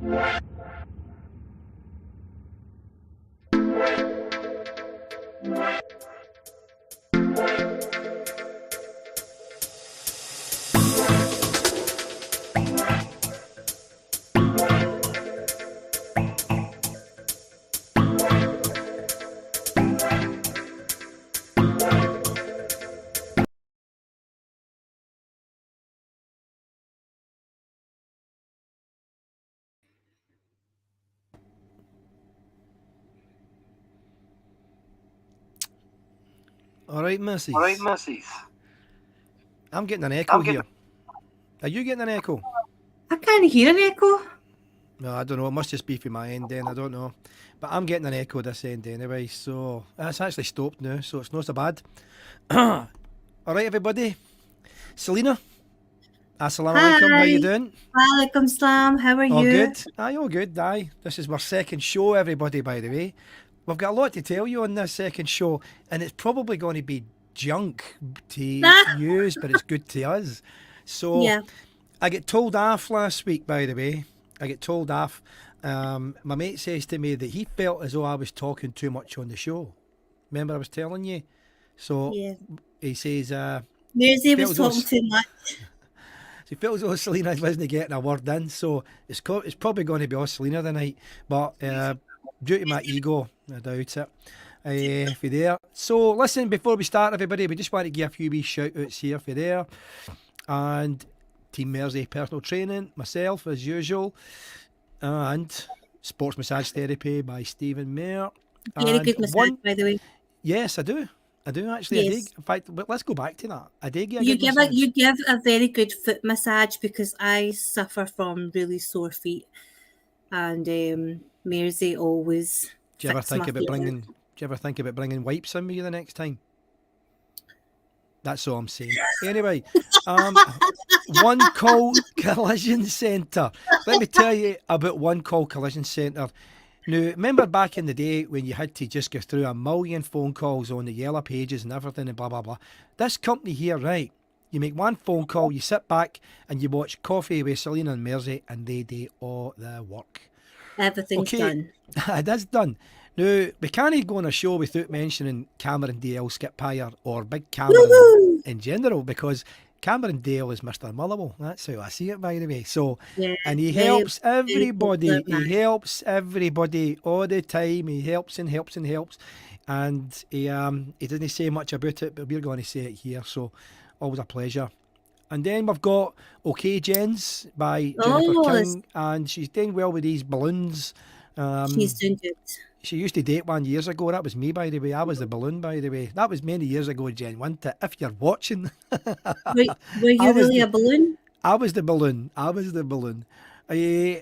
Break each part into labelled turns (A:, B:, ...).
A: All right,
B: All right,
A: Mrs.
B: Mrs.
A: I'm getting an echo
B: I'm getting.
A: here. Are you getting an echo?
C: I can't hear an echo.
A: No, I don't know. It must just be from my end then. I don't know. But I'm getting an echo this end anyway. So that's actually stopped now. So it's not so bad. All right, everybody. Selena. Assalamu alaikum. How you doing?
C: Walaikum salam. How are
A: All
C: you?
A: good? Aye, all good. Aye. This is our second show, everybody, by the way. We've got a lot to tell you on this second show. And it's probably going to be junk to use, but it's good to us. So
C: Yeah.
A: I get told off last week, by the way. I get told off. My mate says to me that he felt as though I was talking too much on the show. Remember I was telling you? So
C: Yeah.
A: he says...
C: Maisie was
A: felt as though
C: talking too much.
A: he feels as though Selena wasn't getting a word in, so it's probably going to be all Selena tonight. But due to my ego, I doubt it. For there. So listen, before we start, everybody, we just want to give a few wee shout outs here for there. And Team Mersey Personal Training, myself as usual, and Sports Massage Therapy by Stephen Mayer.
C: Very good massage, by the way.
A: Yes, I do. I do actually.
C: Yes.
A: I dig. In fact, but let's go back to that. I dig.
C: You give a very good foot massage because I suffer from really sore feet, and Maisie always.
A: Do you ever think about bringing wipes in with you the next time? That's all I'm saying. Anyway, One Call Collision Centre. Let me tell you about One Call Collision Centre. Now, remember back in the day when you had to just go through a million phone calls on the yellow pages and everything and blah, blah, blah. This company here, right, you make one phone call, you sit back and you watch Coffee with Selena and Mersey and they do all the work.
C: Everything's done.
A: It is done. Now, we can't go on a show without mentioning Cameron Dale, Skip Hire, or Big Cameron in general, because Cameron Dale is Mr. Mullible. That's how I see it, by the way. So,
C: Yeah,
A: and he helps everybody. He helps everybody all the time. He helps and helps and helps. And he didn't say much about it, but we're going to say it here. So, always a pleasure. And then we've got OK Jens by Jennifer King, and she's doing well with these balloons.
C: She's doing good.
A: She used to date one years ago. That was me, by the way. I was the balloon, by the way. That was many years ago, Jen. Wasn't it? If you're watching.
C: Were you really a balloon?
A: I was the balloon.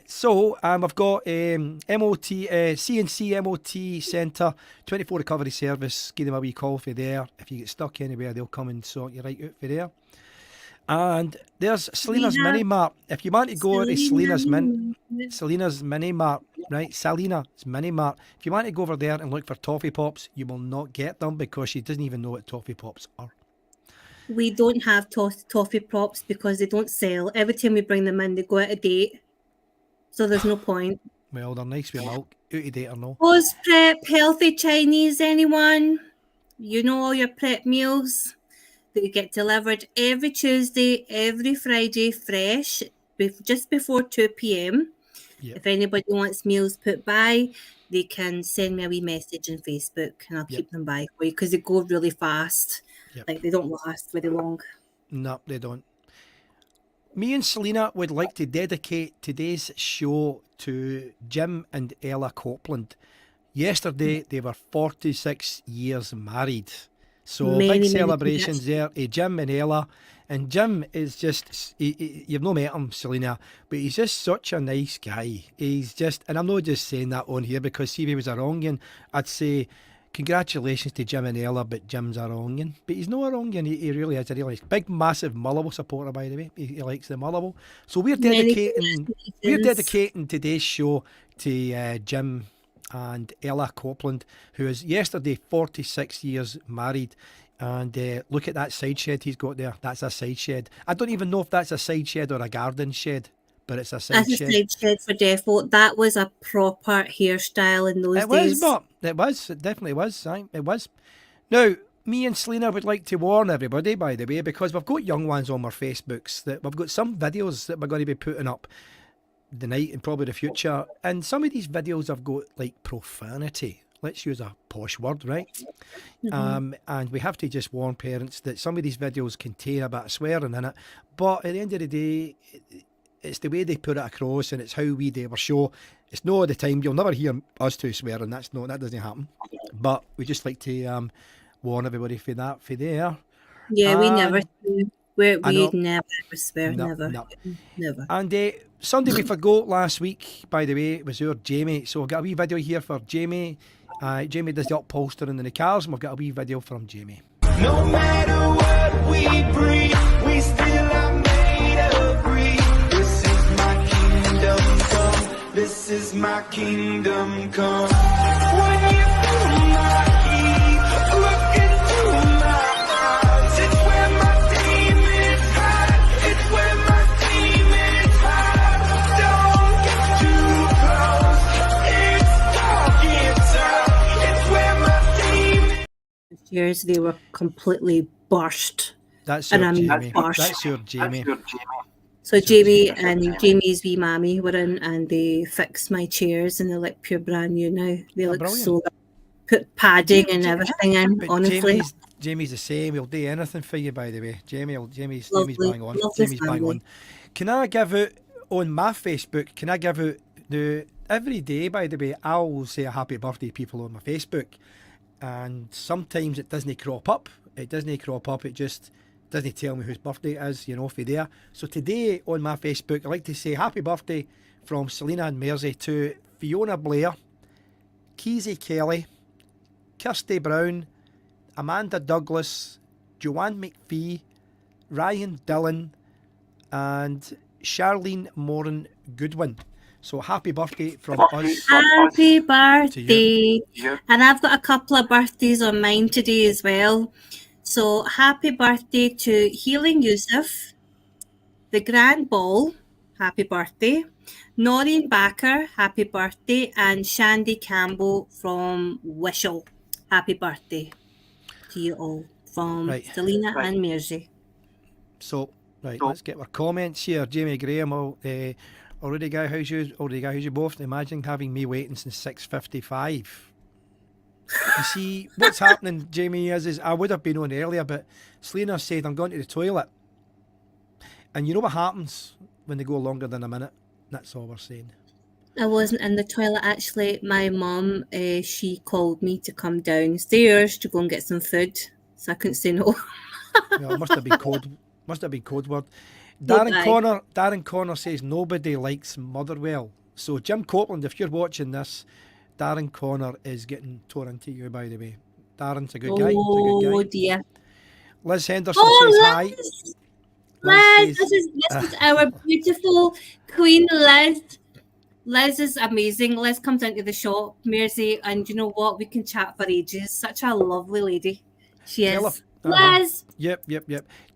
A: So I've got CNC MOT Centre, 24 recovery service. Give them a wee call for there. If you get stuck anywhere, they'll come and sort you right out for there. And there's Selena's Mini Mart. If you want to go to Selena's Mini Mart, right? Selena's Mini Mart. If you want to go over there and look for toffee pops, you will not get them because she doesn't even know what toffee pops are.
C: We don't have toffee pops because they don't sell. Every time we bring them in, they go out of date. So there's no point.
A: Well, they're nice with milk. Out of date or no.
C: Post prep, healthy Chinese, anyone? You know all your prep meals? They get delivered every Tuesday, every Friday, fresh, just before 2 p.m.
A: Yep.
C: If anybody wants meals put by, they can send me a wee message on Facebook and I'll keep them by for you because they go really fast.
A: Yep.
C: Like they don't last very long.
A: No, they don't. Me and Selena would like to dedicate today's show to Jim and Ella Copeland. Yesterday, they were 46 years married. So big celebrations there. Jim and Ella. And Jim is just, you've not met him, Selena, but he's just such a nice guy. He's just, and I'm not just saying that on here because see if he was a wrongin, I'd say congratulations to Jim and Ella, but Jim's a wrongin. But he's not a wrongin, he really is a really big, massive Mullible supporter, by the way. He likes the Mullible. So we're dedicating today's show to Jim and Ella Copeland, who is yesterday 46 years married. And look at that side shed he's got there. That's a side shed. I don't even know if that's a side shed or a garden shed, but it's a side
C: As a
A: shed.
C: side shed for defo, that was a proper hairstyle in those
A: It was,
C: days.
A: but it was. It definitely was. Aye, it was. Now, me and Selena would like to warn everybody, by the way, because we've got young ones on our Facebooks, that we've got some videos that we're going to be putting up the night and probably the future. And some of these videos have got like profanity. Let's use a posh word, right? And we have to just warn parents that some of these videos contain a bit of swearing in it. But at the end of the day, it's the way they put it across, and it's how we do our show. It's not all the time. You'll never hear us two swearing. That doesn't happen. But we just like to warn everybody for that, for there.
C: Yeah, we never
A: And-
C: we
A: I know.
C: never swear,
A: No,
C: never.
A: no.
C: Never.
A: And Sunday we forgot last week, by the way, was our Jamie. So we've got a wee video here for Jamie. Jamie does the upholstering in the cars, and we've got a wee video from Jamie.
B: No matter what we breathe, we still are made of greed. This is my kingdom come. This is my kingdom come. When you feel my heat, look into my eyes. It's where my demons hide. It's where my demons hide. Don't get too close. It's dark inside. It's where my demons.
C: Years they were completely burst.
A: That's
C: And
A: your
C: I'm
A: Jamie.
C: harsh.
A: That's your Jamie.
C: So Jamie and Jamie's wee mammy were in, and they fixed my chairs, and they look pure brand new now. They look
A: brilliant.
C: so put padding and everything in.
A: But
C: Honestly,
A: Jamie's the same. He'll do anything for you, by the way. Jamie's
C: Lovely,
A: bang on.
C: lovely
A: Jamie's bang
C: family.
A: on. Can I give out on my Facebook? Can I give out every day? By the way, I'll say a happy birthday to people on my Facebook, and sometimes it doesn't crop up. It just doesn't tell me whose birthday it is. For there. So today on my Facebook, I'd like to say happy birthday from Selena and Mersey to Fiona Blair, Keezy Kelly, Kirsty Brown, Amanda Douglas, Joanne McPhee, Ryan Dillon, and Charlene Moran Goodwin. So happy birthday from us.
C: happy birthday!
B: Yeah.
C: And I've got a couple of birthdays on mine today as well. So happy birthday to Healing Yusuf, the Grand Ball, happy birthday. Noreen Backer, happy birthday. And Shandy Campbell from Wishel, happy birthday to you all from
A: Right.
C: Selena and Mersey.
A: So let's get our comments here. Jamie Graham, already got how's you both? Imagine having me waiting since 6:55. You see, what's happening, Jamie, is I would have been on earlier, but Selena said I'm going to the toilet. And you know what happens when they go longer than a minute? That's all we're saying.
C: I wasn't in the toilet actually. My mum, she called me to come downstairs to go and get some food, so I couldn't say no.
A: It must have been code. Must have been code word.
C: Don't
A: Darren Connor says nobody likes Motherwell. So Jim Copeland, if you're watching this, Darren Connor is getting torn into you, by the way. Darren's a good guy. He's a
C: Oh
A: good guy.
C: dear.
A: Liz Henderson says hi.
C: Liz!
A: Liz
C: Liz,
A: says-
C: this is our beautiful Queen Liz. Liz is amazing. Liz comes into the shop, Mersey, and you know what? We can chat for ages. Such a lovely lady. She is. Liz!
A: Yep.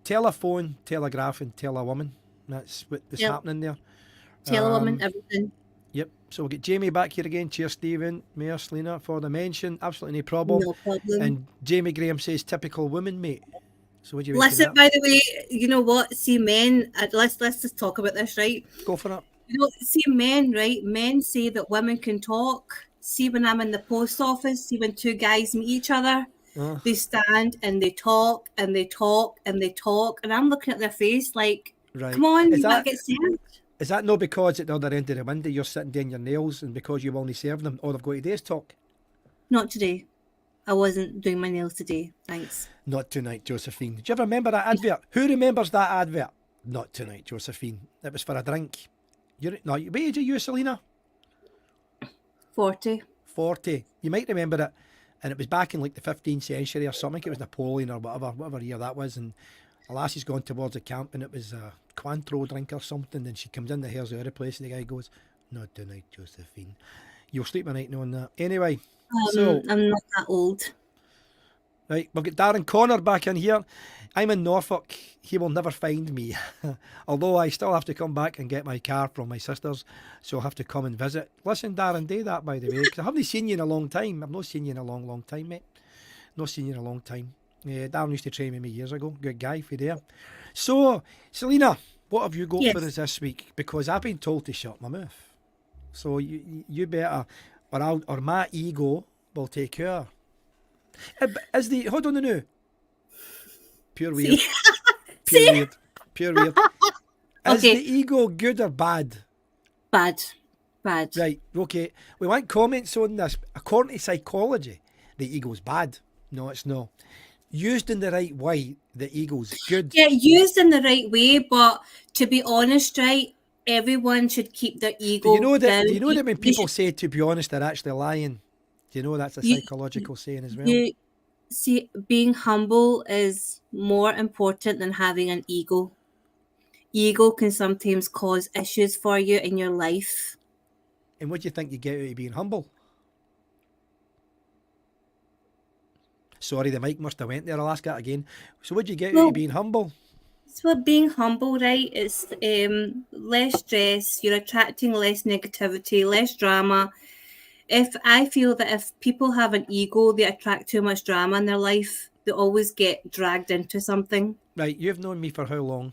A: Telephone, telegraph, and tell a woman. That's what's
C: Yep.
A: happening there.
C: Tell a woman everything.
A: Yep. So we'll get Jamie back here again. Cheers, Stephen, Mayor, Selena, for the mention. Absolutely no problem.
C: No problem.
A: And Jamie Graham says typical woman, mate. So what do you make of
C: Listen,
A: that?
C: by the way, you know what? See, men, let's just talk about this, right?
A: Go for it.
C: You know, see, men, right? Men say that women can talk. See, when I'm in the post office, see when two guys meet each other,
A: Uh,
C: they stand and they talk and they talk and they talk, and I'm looking at their face like,
A: right.
C: come on,
A: Is
C: you
A: that,
C: might get served.
A: is that not because at the other end of the window you're sitting doing your nails and because you've only served them, all they've got to do is talk?
C: Not today. I wasn't doing my nails today. Thanks.
A: Not tonight, Josephine. Do you ever remember that advert? Who remembers that advert? Not tonight, Josephine. It was for a drink. What age are you, Selena?
C: 40.
A: 40. You might remember it. And it was back in like the 15th century or something. It was Napoleon or whatever year that was. And a lassie's gone towards a camp and it was a Cointreau drink or something. And she comes in, the hair's out of the place, and the guy goes, not tonight, Josephine. You'll sleep at night knowing that. Anyway, so
C: I'm not that old.
A: Right, we've got Darren Connor back in here. I'm in Norfolk. He will never find me. Although I still have to come back and get my car from my sisters, so I'll have to come and visit. Listen, Darren, do that, by the way, because I haven't seen you in a long time. I've not seen you in a long, long time, mate. Not seen you in a long time. Darren used to train with me years ago. Good guy for there. So, Selena, what have you got
C: Yes.
A: for us this week? Because I've been told to shut my mouth. So you better, or my ego will take care. Is the hold on now? Pure weird. Pure weird. Pure weird. Is
C: Okay.
A: the ego good or bad?
C: Bad.
A: Right, okay. We want comments on this. According to psychology, the ego's bad. No, it's not. Used in the right way, the ego's good.
C: Yeah, used in the right way, but to be honest, right, everyone should keep their ego
A: Do you know that?
C: down.
A: Do you know that when
C: You
A: people
C: should-
A: say to be honest, they're actually lying? Do you know that's a
C: You-
A: psychological saying as well?
C: you see, being humble is more important than having an ego. Ego can sometimes cause issues for you in your life.
A: And what do you think you get out of being humble? Sorry, the mic must have went there. I'll ask that again. So what do you get out
C: Well-
A: of being humble?
C: So being humble, right, it's less stress, you're attracting less negativity, less drama. If I feel that if people have an ego, they attract too much drama in their life, they always get dragged into something.
A: Right, you've known me for how long?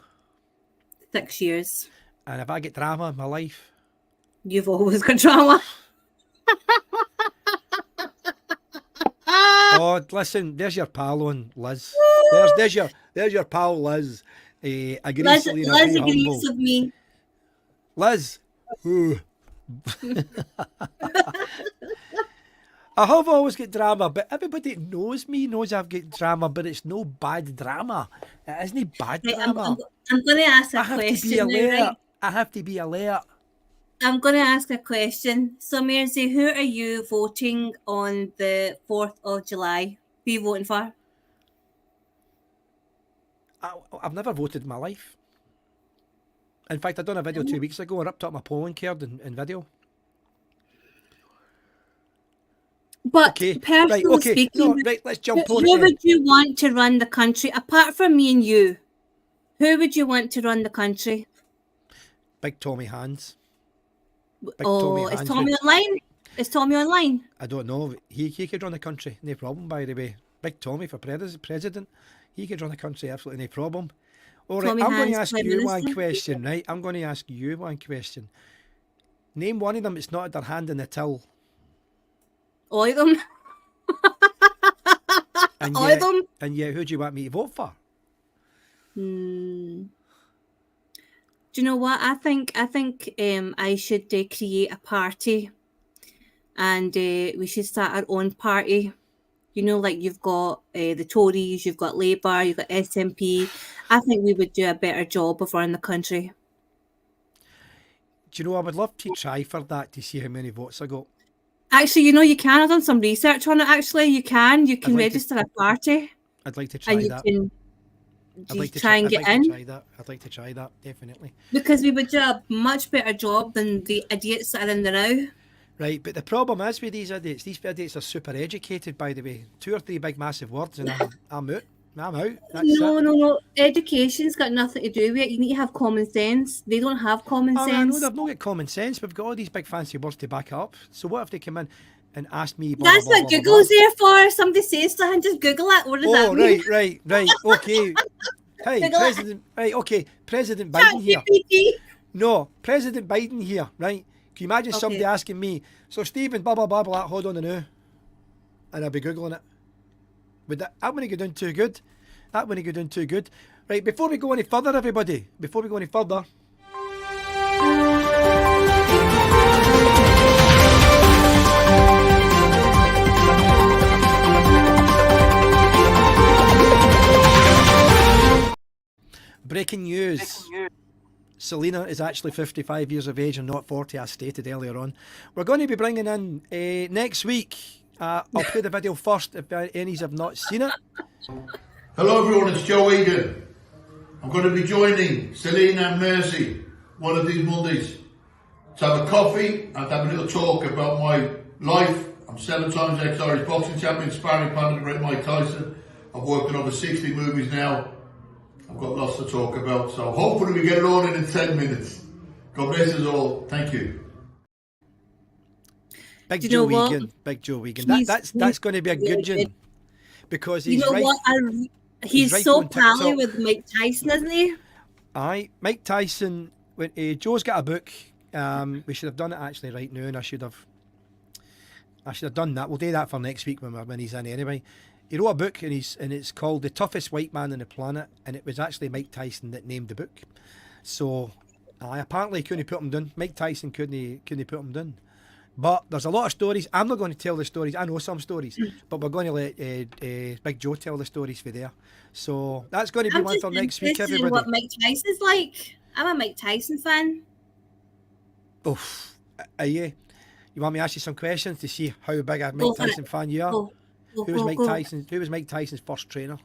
C: 6 years.
A: And if I get drama in my life,
C: You've always got drama.
A: oh, listen, there's your pal on Liz. There's your pal Liz. Agrees,
C: Liz
A: Selena, be humble.
C: agrees with me.
A: Liz. Ooh. I have always got drama, but everybody knows me, knows I've got drama, but it's no bad drama. It isn't bad
C: Right,
A: drama.
C: I'm going to ask
A: I
C: a
A: have to be
C: question now,
A: alert.
C: right?
A: I have to be alert.
C: I'm going to ask a question. So, Mersey, who are you voting on the 4th of July? Who are you voting for?
A: I've never voted in my life. In fact, I done a video 2 weeks ago. I ripped up my polling card in video.
C: But
A: Okay,
C: personally
A: right, okay.
C: speaking,
A: No, right, let's jump
C: who
A: on it then.
C: would you want to run the country, apart from me and you? Who would you want to run the country?
A: Big Tommy Hands. Big
C: Oh,
A: Tommy
C: is
A: Hands
C: Tommy
A: would-
C: online? Is Tommy online?
A: I don't know. He could run the country, no problem, by the way. Big Tommy for president. He could run the country, absolutely no problem. All right,
C: Tommy
A: I'm going to
C: Hands,
A: ask
C: Prime
A: you one
C: Minister.
A: question, right? I'm going to ask you one question. Name one of them that's not had their hand in the till.
C: All of them.
A: And
C: All
A: yet,
C: of them.
A: and yet, who do you want me to vote for?
C: Do you know what? I think I should create a party, and we should start our own party. You know, like you've got the Tories, you've got Labour, you've got SNP. I think we would do a better job of running the country.
A: Do you know, I would love to try for that to see how many votes I got.
C: Actually, you know, you can. I've done some research on it. Actually, you can. You can
A: like to-
C: register a party,
A: I'd like to try
C: and you
A: that.
C: can
A: I'd like to
C: try and
A: I'd
C: get
A: like to
C: in.
A: try that. I'd like to try that, definitely.
C: Because we would do a much better job than the idiots that are in there now.
A: Right, but the problem is with these idiots are super educated, by the way. 2 or 3 big massive words and I'm out. I'm out. That's
C: No,
A: it.
C: no. Education's got nothing to do with it. You need to have common sense. They don't have common
A: I know
C: sense.
A: they've not got common sense. We've got all these big fancy words to back up. So what if they come in and ask me? Blah,
C: That's
A: blah,
C: what
A: blah, blah,
C: Google's
A: blah.
C: there for. Somebody says something, just Google it. What does
A: Oh,
C: that mean?
A: right. Okay. Hey,
C: Google it.
A: President. Right, okay. President Biden here.
C: ChatGPT.
A: No, President Biden here. Right. Can you imagine somebody
C: Okay.
A: asking me? So Stephen, blah blah blah blah. Hold on a now, and I'll be googling it. Would that wouldn't go down too good? That wouldn't go down too good. Right. Before we go any further, everybody. Before we go any further. Breaking news. Selena is actually 55 years of age and not 40, as stated earlier on. We're going to be bringing in next week. I'll play the video first if any have not seen it.
D: Hello everyone, it's Joe Egan. I'm going to be joining Selena and Mersey one of these Mondays to have a coffee and have a little talk about my life. I'm 7 times ex-Irish boxing champion, sparring partner with Mike Tyson. I've worked on over 60 movies now. I've got lots to talk about, so hopefully we get it all in 10 minutes. God bless us all. Thank you.
A: Big
C: Do you
A: Joe
C: know what?
A: Wigan. Big Joe Wigan. That's
C: He's
A: going to be a
C: really
A: good one. Because
C: You
A: he's
C: know
A: right.
C: what? He's
A: right
C: so
A: on
C: pally
A: TikTok.
C: with Mike Tyson, isn't he?
A: Aye, Mike Tyson. When Joe's got a book, we should have done it actually right now, and I should have done that. We'll do that for next week when he's in anyway. He wrote a book and it's called The Toughest White Man on the Planet, and it was actually Mike Tyson that named the book. So, apparently he couldn't put him down. Mike Tyson couldn't put him down. But there's a lot of stories. I'm not going to tell the stories. I know some stories, but we're going to let Big Joe tell the stories for there. So that's going to be
C: I'm
A: one
C: just
A: for next week,
C: interested in
A: everybody.
C: what Mike Tyson's like. I'm a Mike Tyson fan.
A: Oof. Are you? You want me to ask you some questions to see how big a
C: Go
A: Mike
C: for it.
A: Tyson fan you are?
C: Go,
A: Who was Mike
C: go.
A: Tyson? Who was Mike Tyson's first trainer?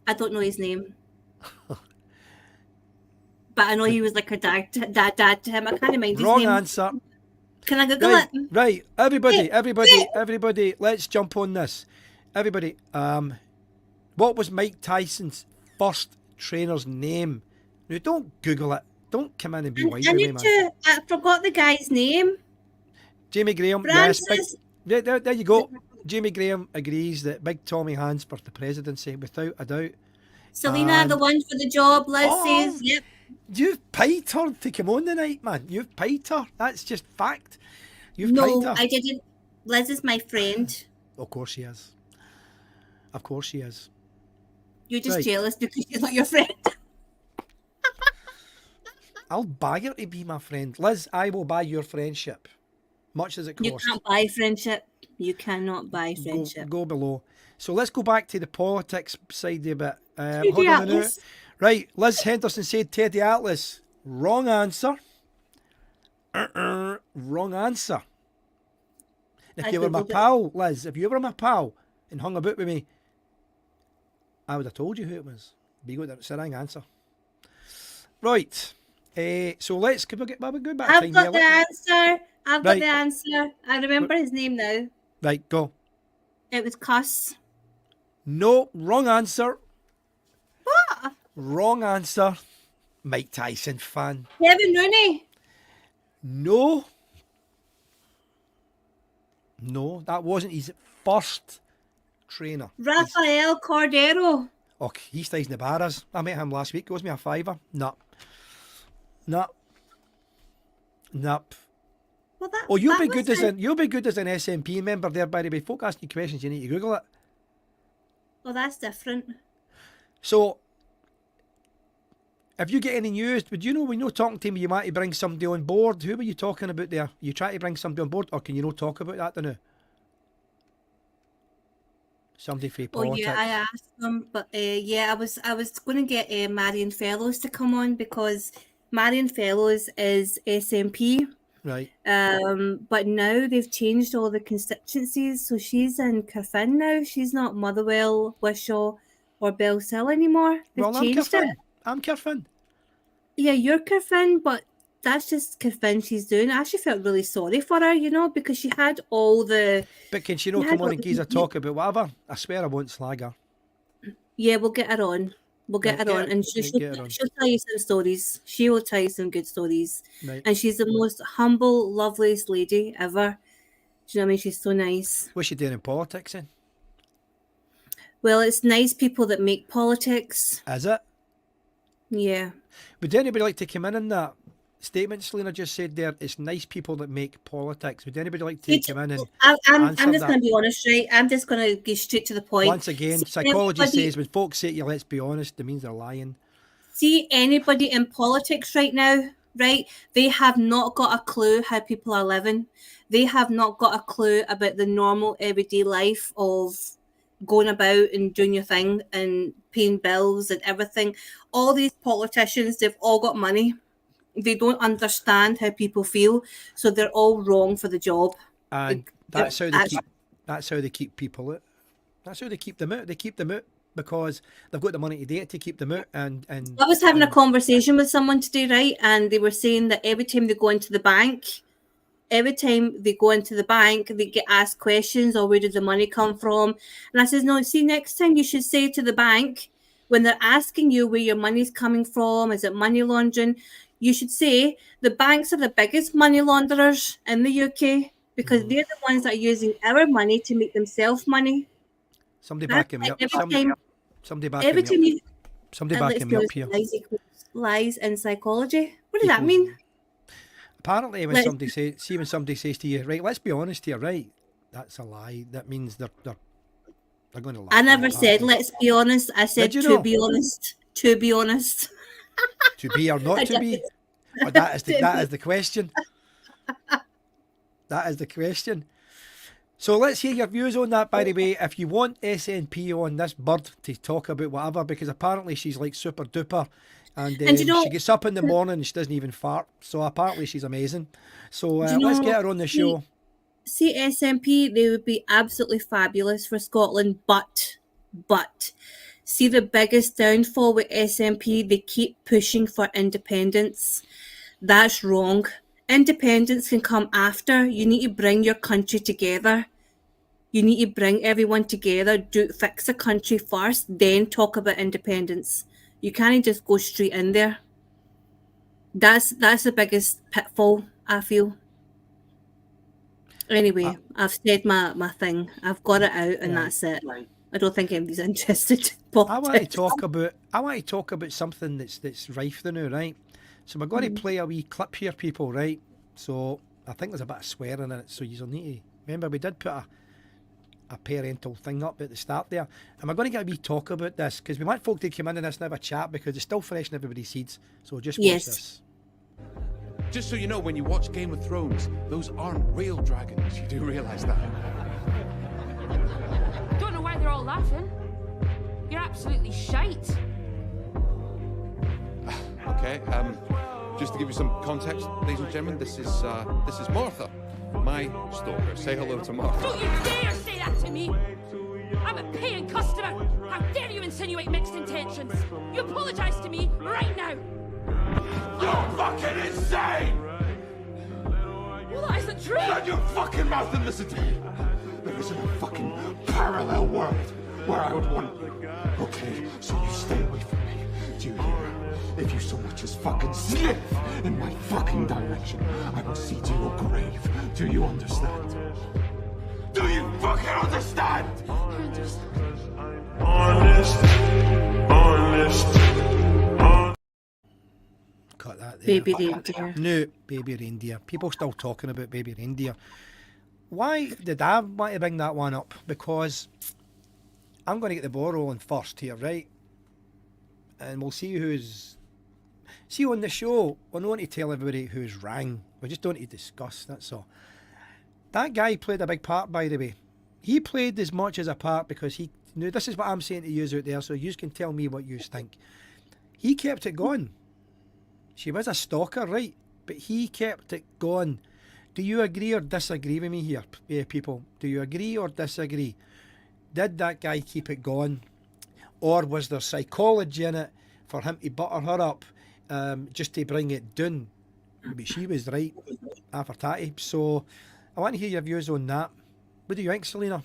C: I don't know his name. But I know he was like a dad to him. I can't mind his
A: Wrong
C: name.
A: answer.
C: Can I Google
A: Right,
C: it?
A: right. Everybody, let's jump on this. Everybody, what was Mike Tyson's first trainer's name? Now, don't Google it. Don't come in and be white
C: I
A: with me,
C: need
A: man.
C: to. I forgot the guy's name.
A: Jamie Graham,
C: Francis.
A: yes. There you go. Jamie Graham agrees that Big Tommy Hands for the presidency, without a doubt.
C: Selena,
A: And-
C: the one for the job. Liz
A: Oh.
C: says, yep.
A: You've paid her to come on tonight, man. You've paid her. That's just fact. You've
C: No,
A: paid her.
C: I didn't. Liz is my friend.
A: Of course she is. Of course she is.
C: You're just
A: Right.
C: jealous because she's not your friend.
A: I'll buy her to be my friend. Liz, I will buy your friendship. Much as it
C: You
A: costs.
C: can't buy friendship. You cannot buy friendship.
A: Go below. So let's go back to the politics side a bit.
C: Teddy
A: Hold on a minute.
C: Atlas.
A: Right, Liz Henderson said Teddy Atlas. Wrong answer. Wrong answer. If
C: I
A: you were my
C: googled it.
A: pal, Liz, if you were my pal and hung about with me, I would have told you who it was. But you got the wrong answer. Right. So let's we'll go back
C: I've
A: time
C: got
A: here.
C: the answer. I've got
A: Right.
C: the answer. I remember his name now.
A: Right, go.
C: It was Cuss.
A: No, wrong answer.
C: What?
A: Wrong answer. Mike Tyson fan.
C: Kevin Rooney.
A: No. No, that wasn't his first trainer.
C: Rafael Cordero.
A: Oh, he stays in the barras. I met him last week. Owes me a fiver. No. No. Nope.
C: Well, that,
A: Oh, you'll
C: that
A: be good
C: was
A: as
C: it.
A: an SNP member there, by the way. Folk asking you questions, you need to Google it.
C: Well, that's different.
A: So, if you get any news, would you know when you're talking to me, you might bring somebody on board? Who were you talking about there? You try to bring somebody on board, or can you not talk about that now? Somebody for
C: Oh
A: politics.
C: yeah, I asked them, but yeah, I was going to get Marion Fellows to come on because Marion Fellows is SNP.
A: Right.
C: But now they've changed all the constituencies, so she's in Carfin now. She's not Motherwell, Wishaw, or Bellsill anymore. They've
A: Well, I'm
C: changed
A: Carfin.
C: it.
A: I'm Carfin.
C: Yeah, you're Carfin, but that's just Carfin she's doing. I actually felt really sorry for her, you know, because she had all the.
A: But can she not
C: You
A: come
C: had
A: on
C: what-
A: and give us a talk about whatever? I swear I won't slag her.
C: Yeah, we'll get her on. We'll get
A: Right,
C: her
A: get
C: on,
A: her-
C: and
A: right, get her on.
C: she'll tell you some stories. She will tell you some good stories.
A: Right.
C: And she's the most humble, loveliest lady ever. Do you know what I mean? She's so nice.
A: What's she doing in politics then?
C: Well, it's nice people that make politics.
A: Is it?
C: Yeah.
A: Would anybody like to come in on that statement Selena just said there? It's nice people that make politics. Would anybody like to come in and
C: I'm
A: answer
C: just
A: that?
C: going to be honest, right? I'm just going to get straight to the point.
A: once again,
C: See
A: psychology
C: anybody-
A: says when folks say to you, let's be honest, it means they're lying.
C: See anybody in politics right now, right? They have not got a clue how people are living. They have not got a clue about the normal everyday life of going about and doing your thing and paying bills and everything. All these politicians, they've all got money. They don't understand how people feel, so they're all wrong for the job.
A: And
C: They're
A: that's how they
C: actually-
A: keep that's how they keep people out. That's how they keep them out. They keep them out because they've got the money to do it to keep them out and
C: I was having a conversation with someone today, right? And they were saying that every time they go into the bank, every time they go into the bank, they get asked questions, or where did the money come from? And I says, no, see, next time you should say to the bank, when they're asking you where your money's coming from, is it money laundering? You should say the banks are the biggest money launderers in the UK because they're the ones that are using our money to make themselves money.
A: Somebody
C: That's
A: backing me
C: like
A: up.
C: every time,
A: Somebody backing
C: every
A: me
C: time
A: up.
C: you,
A: Somebody
C: and let's
A: backing
C: be
A: me up
C: honest,
A: here.
C: lies equals lies in psychology. What does that
A: Equals-
C: mean?
A: Apparently, when
C: Let's-
A: somebody when somebody says to you, right, let's be honest here, right, that's a lie. That means they're going to lie.
C: I never said, let's be honest. I said,
A: you
C: to
A: know?
C: be honest. To be honest.
A: To be or not
C: I
A: to be.
C: did.
A: Or that is the question. That is the question. So let's hear your views on that, by the way. If you want SNP on this bird to talk about whatever, because apparently she's like super duper. And,
C: you know-
A: she gets up in the morning and she doesn't even fart. So apparently she's amazing. So
C: Do you
A: let's
C: know-
A: get her on the show.
C: See, SNP, they would be absolutely fabulous for Scotland, but see the biggest downfall with SNP, they keep pushing for independence. That's wrong. Independence can come after. You need to bring your country together. You need to bring everyone together, fix the country first, then talk about independence. You can't just go straight in there. That's the biggest pitfall, I feel. Anyway, I've said my thing. I've got it out, and that's it. I don't think anybody's interested.
A: I want to talk about something that's rife now, right? So we're going to play a wee clip here, people, right? So I think there's a bit of swearing in it, so you'll need to remember we did put a parental thing up at the start there, and we're going to get a wee talk about this because we want folk to come in and this and have a chat because it's still fresh in everybody's seeds. So just watch
C: Yes.
A: this.
E: Just so you know, when you watch Game of Thrones, those aren't real dragons. You do realise that?
F: Don't know why they're all laughing. You're absolutely shite.
E: Okay, just to give you some context, ladies and gentlemen, this is Martha, my stalker. Say hello to Martha.
F: Don't you dare say that to me! I'm a paying customer! How dare you insinuate mixed intentions? You apologise to me right now!
E: You're fucking insane!
F: Well, that isn't true!
E: Shut your fucking mouth and listen to me! There isn't a fucking parallel world where I would want you. Okay, so you stay away from me. Do you hear? If you so much as fucking sniff in my fucking direction, I will see to your grave. Do you understand? Do you fucking understand?
F: I understand.
B: Honest.
A: Cut that there.
C: Baby reindeer.
A: No, baby reindeer. People still talking about baby reindeer. Why did I want to bring that one up? Because I'm going to get the ball rolling first here, right? And we'll see who's... See, on the show, we're not going to tell everybody who's rang. We're just going to discuss, that's all. That guy played a big part, by the way. He played as much as a part because he knew... This is what I'm saying to you out there, so you can tell me what you think. He kept it going. She was a stalker, right? But he kept it going. Do you agree or disagree with me here, people? Do you agree or disagree? Did that guy keep it going? Or was there psychology in it for him to butter her up just to bring it down? But she was right after tatty. So I want to hear your views on that. What do you think, Selena?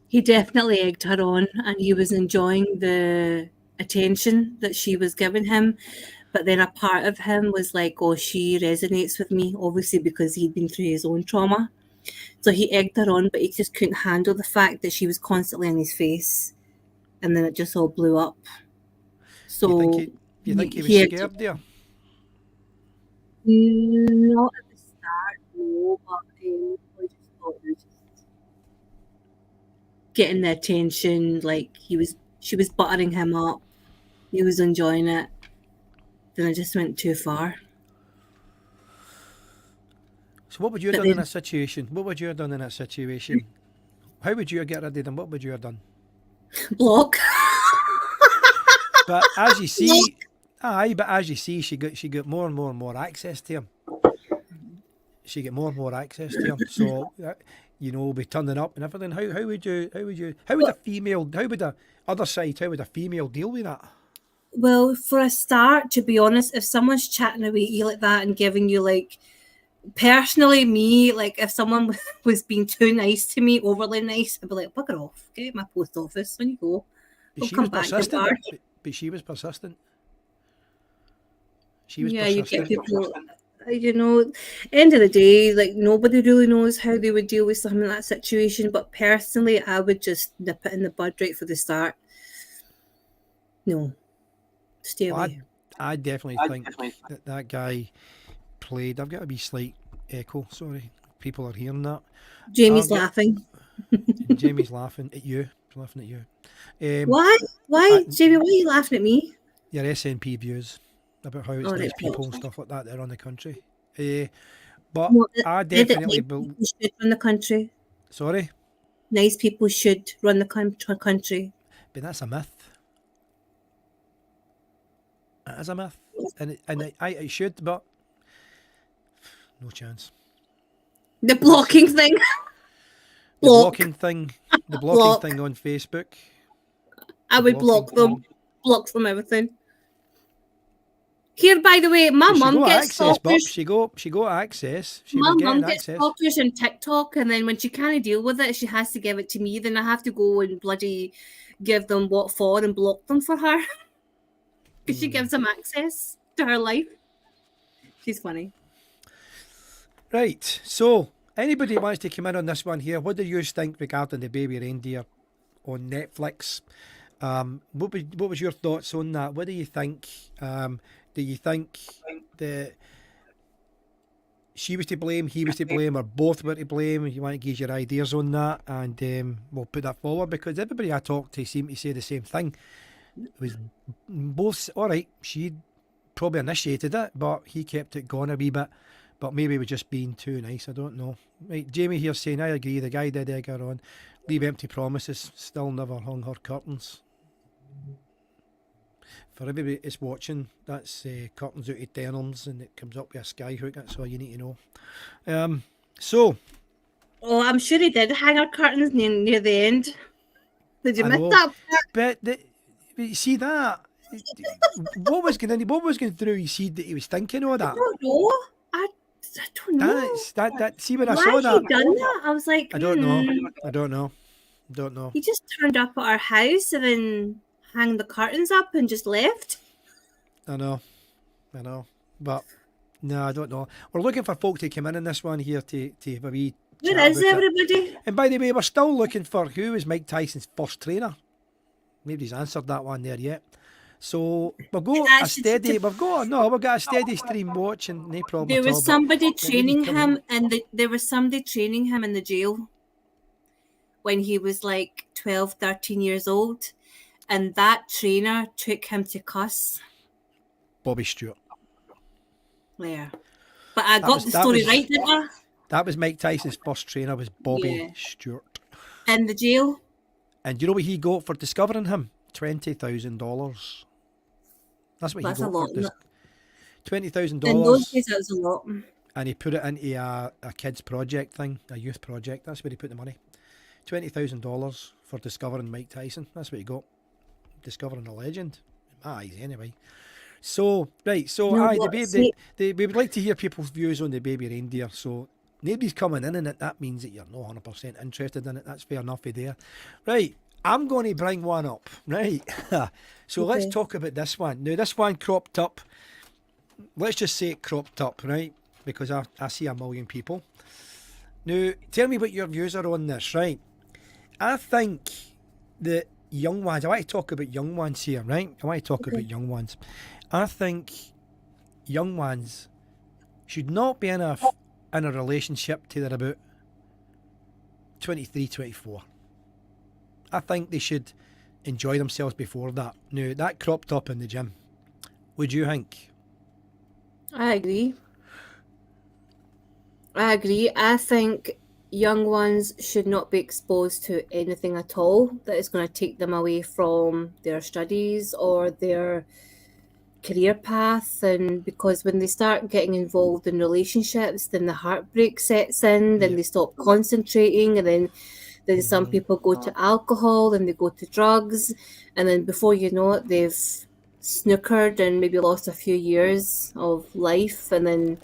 C: He definitely egged her on, and he was enjoying the attention that she was giving him. But then a part of him was like, oh, she resonates with me, obviously because he'd been through his own trauma. So he egged her on, but he just couldn't handle the fact that she was constantly in his face. And then it just all blew up. So
A: You think he was
C: egged-
A: scared there?
C: Not at the start, no, but I just thought it was just getting the attention, like she was buttering him up. He was enjoying it. Then I just went too far.
A: So what would you have
C: But
A: done in
C: then-
A: that situation? What would you have done in that situation? How would you have get rid of them? What would you have done?
C: Block.
A: But as you see, she got more and more access to him. She get more and more access to him. So be turning up and everything. How would the other side, how would a female deal with that?
C: Well, for a start, to be honest, if someone's chatting away at you like that and giving you like personally, me, like if someone was being too nice to me, overly nice, I'd be like, bugger off, get out my post office when you go.
A: But
C: Don't
A: she
C: come
A: was
C: back to
A: persistent.
C: bar.
A: But she was persistent. She was
C: Yeah, you get
A: persistent.
C: people, you know, end of the day, like nobody really knows how they would deal with something in that situation. But personally, I would just nip it in the bud right for the start. No, stay
A: Well,
C: away.
A: I definitely think that guy played. I've got a wee slight echo. Sorry, people are hearing that.
C: Jamie's
A: I'll get-
C: laughing.
A: Jamie's laughing at you. He's laughing at you.
C: Why? Why, Jamie? Why are you laughing at me?
A: Your SNP views about how it's
C: Oh,
A: nice
C: right,
A: people and
C: well.
A: stuff like that that are on the country. But
C: No,
A: I
C: edit
A: definitely
C: nice people should run the country.
A: sorry,
C: Nice people should run the country.
A: but that's a myth. It is a myth, and it should, but no chance.
C: The blocking thing.
A: The
C: Block.
A: blocking thing, the
C: Block.
A: blocking thing on Facebook.
C: I would block them. Block from everything. Here, by the way, my
A: She
C: mum
A: got
C: gets
A: access, Bob.
C: stalkers.
A: She got access. She
C: My
A: was
C: mum
A: getting
C: gets
A: access.
C: stalkers on TikTok, and then when she can't deal with it, she has to give it to me. Then I have to go and bloody give them what for and block them for her because she gives them access to her life. She's funny.
A: Right. So, anybody who wants to come in on this one here, what do you think regarding the Baby Reindeer on Netflix? What was your thoughts on that? What do you think? Do you think that she was to blame, he was to blame, or both were to blame? You want to give your ideas on that, and we'll put that forward because everybody I talked to seemed to say the same thing. It was both all right. She probably initiated it, but he kept it going a wee bit. But maybe it was just being too nice. I don't know. Right, Jamie here saying, I agree. The guy did egg her on. Leave empty promises. Still never hung her curtains. For everybody that's watching, that's curtains out of Denham's and it comes up with a sky hook. That's all you need to know. So,
C: Oh, I'm sure he did hang her curtains near the end. Did you
A: I
C: miss
A: know.
C: that?
A: but you see that? What was going through? You see that he was thinking all that.
C: I don't know. I don't know.
A: That. See when I
C: Why
A: saw
C: has
A: that,
C: he done that? I was like,
A: I don't know.
C: hmm.
A: I don't know. Don't know.
C: He just turned up at our house and then hung the curtains up and just left.
A: I know. But no, I don't know. We're looking for folk to come in this one here to have a wee
C: Where
A: chat
C: is
A: about it.
C: everybody?
A: And by the way, we're still looking for who was Mike Tyson's first trainer. Nobody's answered that one there yet. So we've got
C: Yeah,
A: a steady. We've got a steady stream watching. No problem
C: There
A: at all.
C: was
A: but
C: somebody
A: maybe
C: training
A: come in.
C: him, and there was somebody training him in the jail when he was like 12, 13 years old. And that trainer took him to cuss.
A: Bobby Stewart.
C: There. But I
A: That
C: got
A: was-
C: the
A: that
C: story
A: was-
C: right, didn't I?
A: That was Mike Tyson's first trainer. Was Bobby
C: Yeah.
A: Stewart.
C: In the jail.
A: And you know what he got for discovering him? $20,000. That's what
C: That's
A: he
C: a
A: got
C: lot.
A: for
C: isn't it?
A: $20,000.
C: In those days, that was a lot.
A: And he put it into a kids project thing, a youth project. That's where he put the money. $20,000 for discovering Mike Tyson. That's what he got. Discovering a legend. In my eyes, anyway. So, right, so
C: No,
A: aye,
C: but see-
A: we would like to hear people's views on the Baby Reindeer. So nobody's coming in it. That means that you're not 100% interested in it. That's fair enough for there. Right, I'm going to bring one up. Right. So let's
C: Okay.
A: talk about this one. Now, this one cropped up. Let's just say it cropped up, right? Because I see a million people. Now, tell me what your views are on this, right? I think that young ones, I want to talk about young ones here, right? I want to talk about young ones. I think young ones should not be in a relationship till they're about 23, 24. I think they should enjoy themselves before that. Now, that cropped up in the gym. Would you think?
C: I agree. I think young ones should not be exposed to anything at all that is going to take them away from their studies or their career path. And because when they start getting involved in relationships, then the heartbreak sets in, then
A: Yeah.
C: they stop concentrating, and then some people go to alcohol, and they go to drugs, and then before you know it, they've snookered and maybe lost a few years of life, and then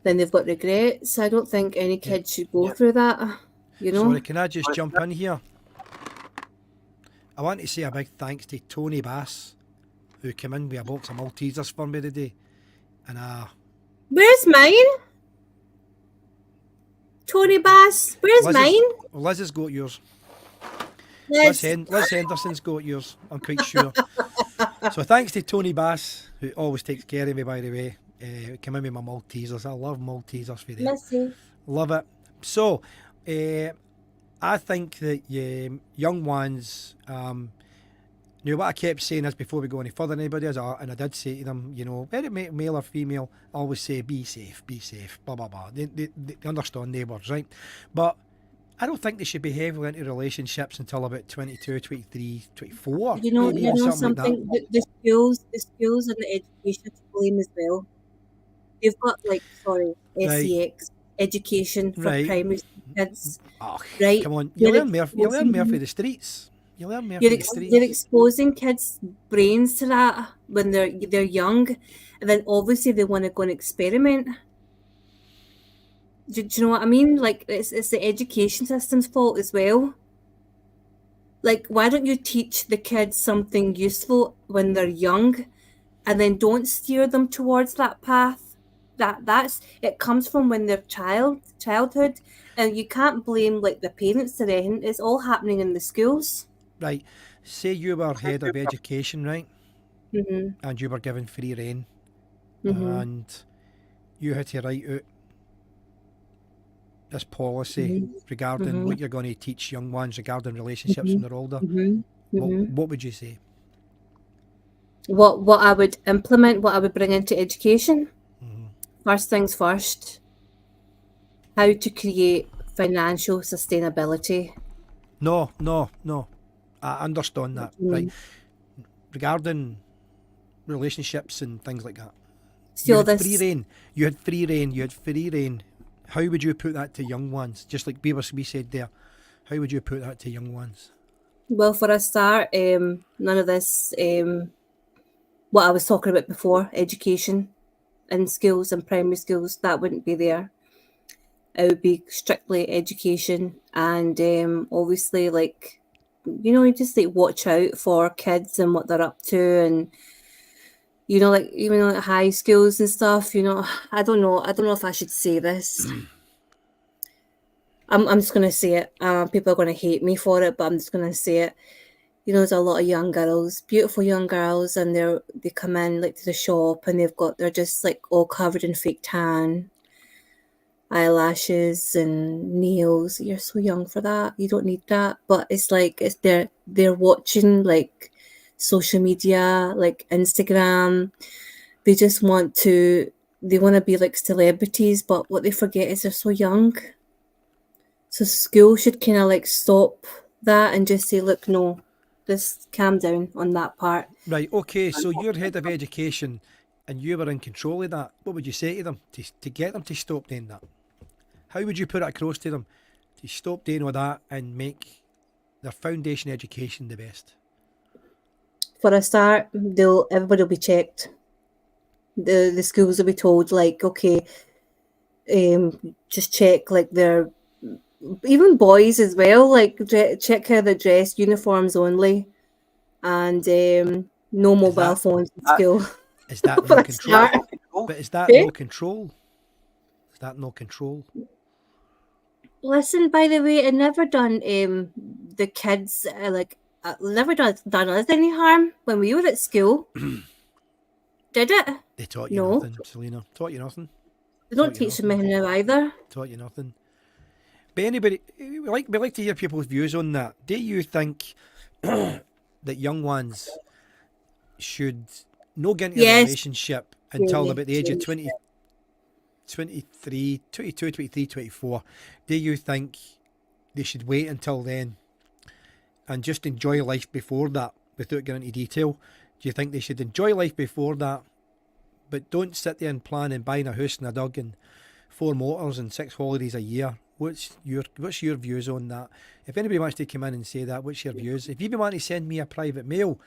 C: then they've got regrets. I don't think any kid should go through that. You know.
A: Sorry, can I just jump in here? I want to say a big thanks to Tony Bass, who came in with a box of Maltesers for me today. And
C: Where's mine? Tony Bass, where's mine?
A: Liz has got yours.
C: Liz.
A: Liz Henderson's got yours, I'm quite sure. So thanks to Tony Bass, who always takes care of me, by the way. Came in with my Maltesers. I love Maltesers for them.
C: Missy.
A: Love it. So, I think that young ones, you know, what I kept saying is before we go any further than anybody is, and I did say to them, you know, whether male or female, I always say be safe, blah, blah, blah. They understand their words, right? But I don't think they should be heavily into relationships until about 22, 23, 24.
C: You know,
A: maybe,
C: you
A: or
C: know
A: something like
C: something. The schools and the education to blame as well. They've got SEX education for
A: Right.
C: primary kids.
A: that. Oh,
C: Right.
A: come on. You
C: You're
A: learn more for the streets. You learn more for the streets.
C: You're exposing kids' brains to that when they're young, and then obviously they want to go and experiment. Do you know what I mean? Like it's the education system's fault as well. Like, why don't you teach the kids something useful when they're young, and then don't steer them towards that path? That's it comes from when they're childhood, and you can't blame like the parents or anything. It's all happening in the schools.
A: Right. Say you were head of education, right?
C: Mhm.
A: And you were given free rein,
C: Mhm.
A: and you had to write out this policy regarding what you're going to teach young ones regarding relationships when they're older. What would you say?
C: What I would implement, what I would bring into education. First things first, how to create financial sustainability.
A: No. I understand that, right? Regarding relationships and things like that.
C: See all
A: You had
C: this.
A: free rein. You had free rein. How would you put that to young ones? Just like we said there. How would you put that to young ones?
C: Well, for a start, none of this, what I was talking about before, education in schools and primary schools, that wouldn't be there. It would be strictly education, and obviously, like, you know, you just like watch out for kids and what they're up to, and you know, like even like high schools and stuff. You know, I don't know if I should say this. I'm just gonna say it. People are gonna hate me for it, but I'm just gonna say it. You know, there's a lot of young girls, beautiful young girls, and they come in like to the shop, and they're just like all covered in fake tan, eyelashes and nails. You're so young for that. You don't need that. But it's like they're watching like social media, like Instagram. They just want to be like celebrities, but what they forget is they're so young. So school should kind of like stop that and just say, look, no, just calm down on that part.
A: Right, okay, so you're head of education and you were in control of that. What would you say to them to get them to stop doing that? How would you put it across to them to stop doing all that and make their foundation education the best?
C: For a start, everybody will be checked. The schools will be told, like, okay, just check like their, even boys as well, like check how they dress, uniforms only, and no mobile phones in school.
A: Is that
C: For
A: no
C: a
A: control?
C: start.
A: But is that
C: Eh?
A: no control? Is that no control?
C: Listen, by the way, I never done the kids never done us any harm when we were at school. Did it?
A: They taught you
C: No.
A: nothing, Selena. Taught you nothing.
C: They don't
A: Taught you
C: teach them anything now either.
A: Taught you nothing. But anybody, we like to hear people's views on that. Do you think that young ones should not get into a
C: Yes.
A: relationship until
C: Really,
A: about the age of
C: really.
A: 22, 23, 24? Do you think they should wait until then and just enjoy life before that without getting into detail? Do you think they should enjoy life before that, but don't sit there and plan and buying a house and a dog and 4 motors and 6 holidays a year? What's your views on that? If anybody wants to come in and say that, what's your views? If you want to send me a private mail,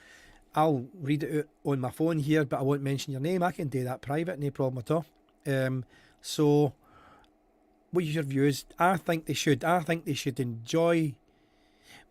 A: I'll read it out on my phone here, but I won't mention your name. I can do that private, no problem at all. So, what is your views? I think they should. I think they should enjoy.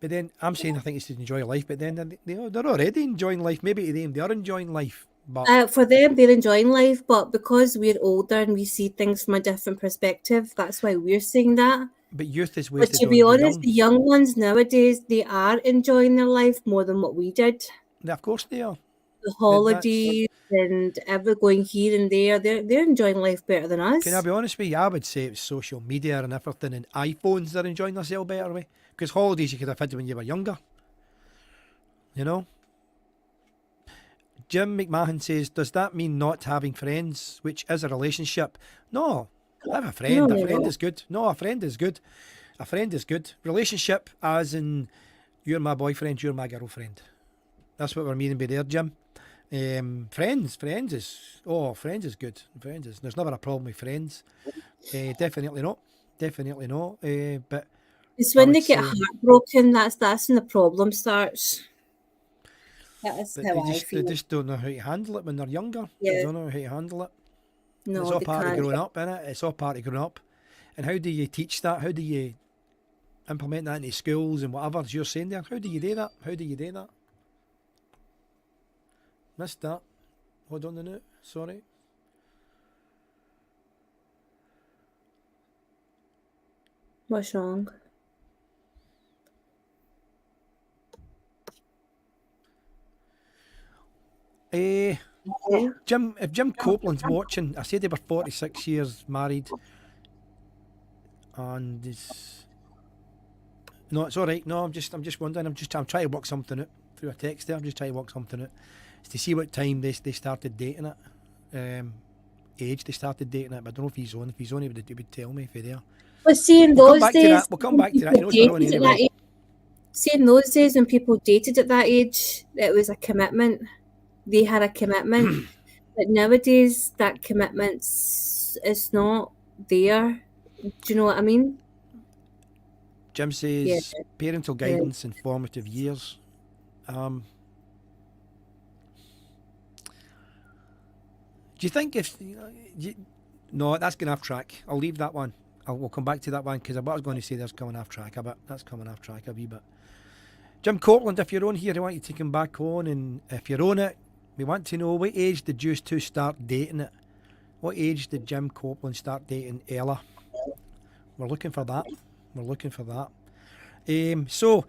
A: But then I'm saying I think they should enjoy life. But then they're already enjoying life. Maybe to them they are enjoying life. But
C: For them, they're enjoying life, but because we're older and we see things from a different perspective, that's why we're saying that.
A: youth is
C: But
A: wasted
C: to
A: on
C: be
A: the
C: honest,
A: young.
C: the young ones nowadays, they are enjoying their life more than what we did.
A: Of course they are.
C: The holidays and ever going here and there, they're enjoying life better than us.
A: Can I be honest with you? I would say it's social media and everything and iPhones they're enjoying themselves better with. Because holidays you could have had when you were younger. You know? Jim McMahon says, does that mean not having friends, which is a relationship? No. I have a friend.
C: No,
A: A friend
C: no.
A: is good. No, a friend is good. A friend is good. Relationship as in you're my boyfriend, you're my girlfriend. That's what we're meaning by there, Jim. Friends is good. There's never a problem with friends. Definitely not. But
C: It's
A: I
C: when
A: would
C: they get
A: say-
C: heartbroken, that's when the problem starts. That's
A: but
C: how
A: they
C: I
A: just,
C: feel.
A: they just don't know how to handle it when they're younger. They
C: Yeah.
A: don't know how to handle it.
C: No,
A: It's all
C: they
A: part of
C: can't.
A: growing up, innit? It's all part of growing up. And how do you teach that? How do you implement that into schools and whatever as you're saying there? How do you do that? Missed that. Hold on a minute. Sorry.
C: What's wrong?
A: If Jim Copeland's watching, I said they were 46 years married, and no, it's all right. No, I'm just wondering. I'm trying to work something out through a text there. I'm just trying to work something out. It's to see what time they started dating it, age they started dating it. But I don't know if he's on. If he's on, he would tell me if he's there.
C: But see, in
A: We'll come
C: those
A: back to
C: days,
A: that. We'll come back to that. He knows we're on
C: dated at
A: anyway.
C: that age- See, in those days when people dated at that age, it was a commitment. They had a commitment. But nowadays, that commitment's it's not there. Do you know what I mean?
A: Jim says
C: Yeah.
A: parental guidance in formative years. Do you think no, that's going off track. I'll leave that one. We'll come back to that one because I was going to say that's coming off track a bit. That's coming off track a wee bit. Jim Copeland, if you're on here, I want you to take him back on. And if you're on it, we want to know what age did you two start dating it? What age did Jim Copeland start dating Ella? We're looking for that. So,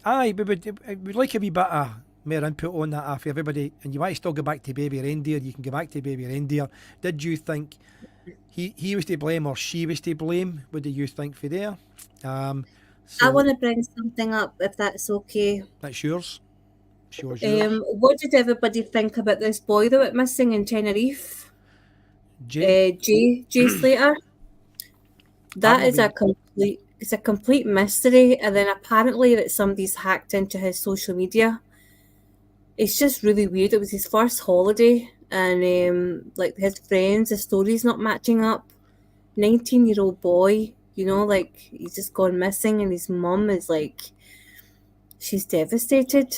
A: we'd like a wee bit of more input on that after everybody. And you might still go back to Baby Reindeer. You can go back to Baby Reindeer. Did you think he was to blame or she was to blame? What do you think for there?
C: I want to bring something up, if that's okay.
A: That's yours. Yours.
C: What did everybody think about this boy that went missing in Tenerife?
A: Jay?
C: Jay Slater. That is it's a complete mystery, and then apparently that somebody's hacked into his social media. It's just really weird. It was his first holiday, and like his friends, the story's not matching up. 19-year-old boy, like he's just gone missing, and his mum is like, she's devastated.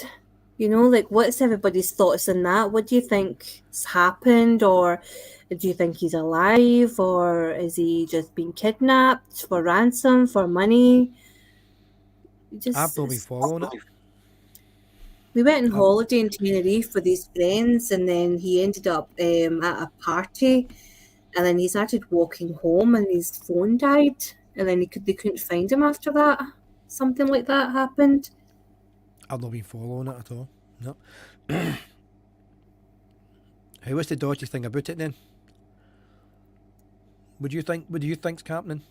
C: Like what's everybody's thoughts on that? What do you think has happened, or do you think he's alive, or is he just being kidnapped for ransom, for money?
A: I've not been following it.
C: We went on holiday in Tenerife with his friends, and then he ended up at a party, and then he started walking home, and his phone died, and then they couldn't find him after that. Something like that happened.
A: I've not been following it at all. No. Hey, what's the dodgy thing about it then? What do you think's happening?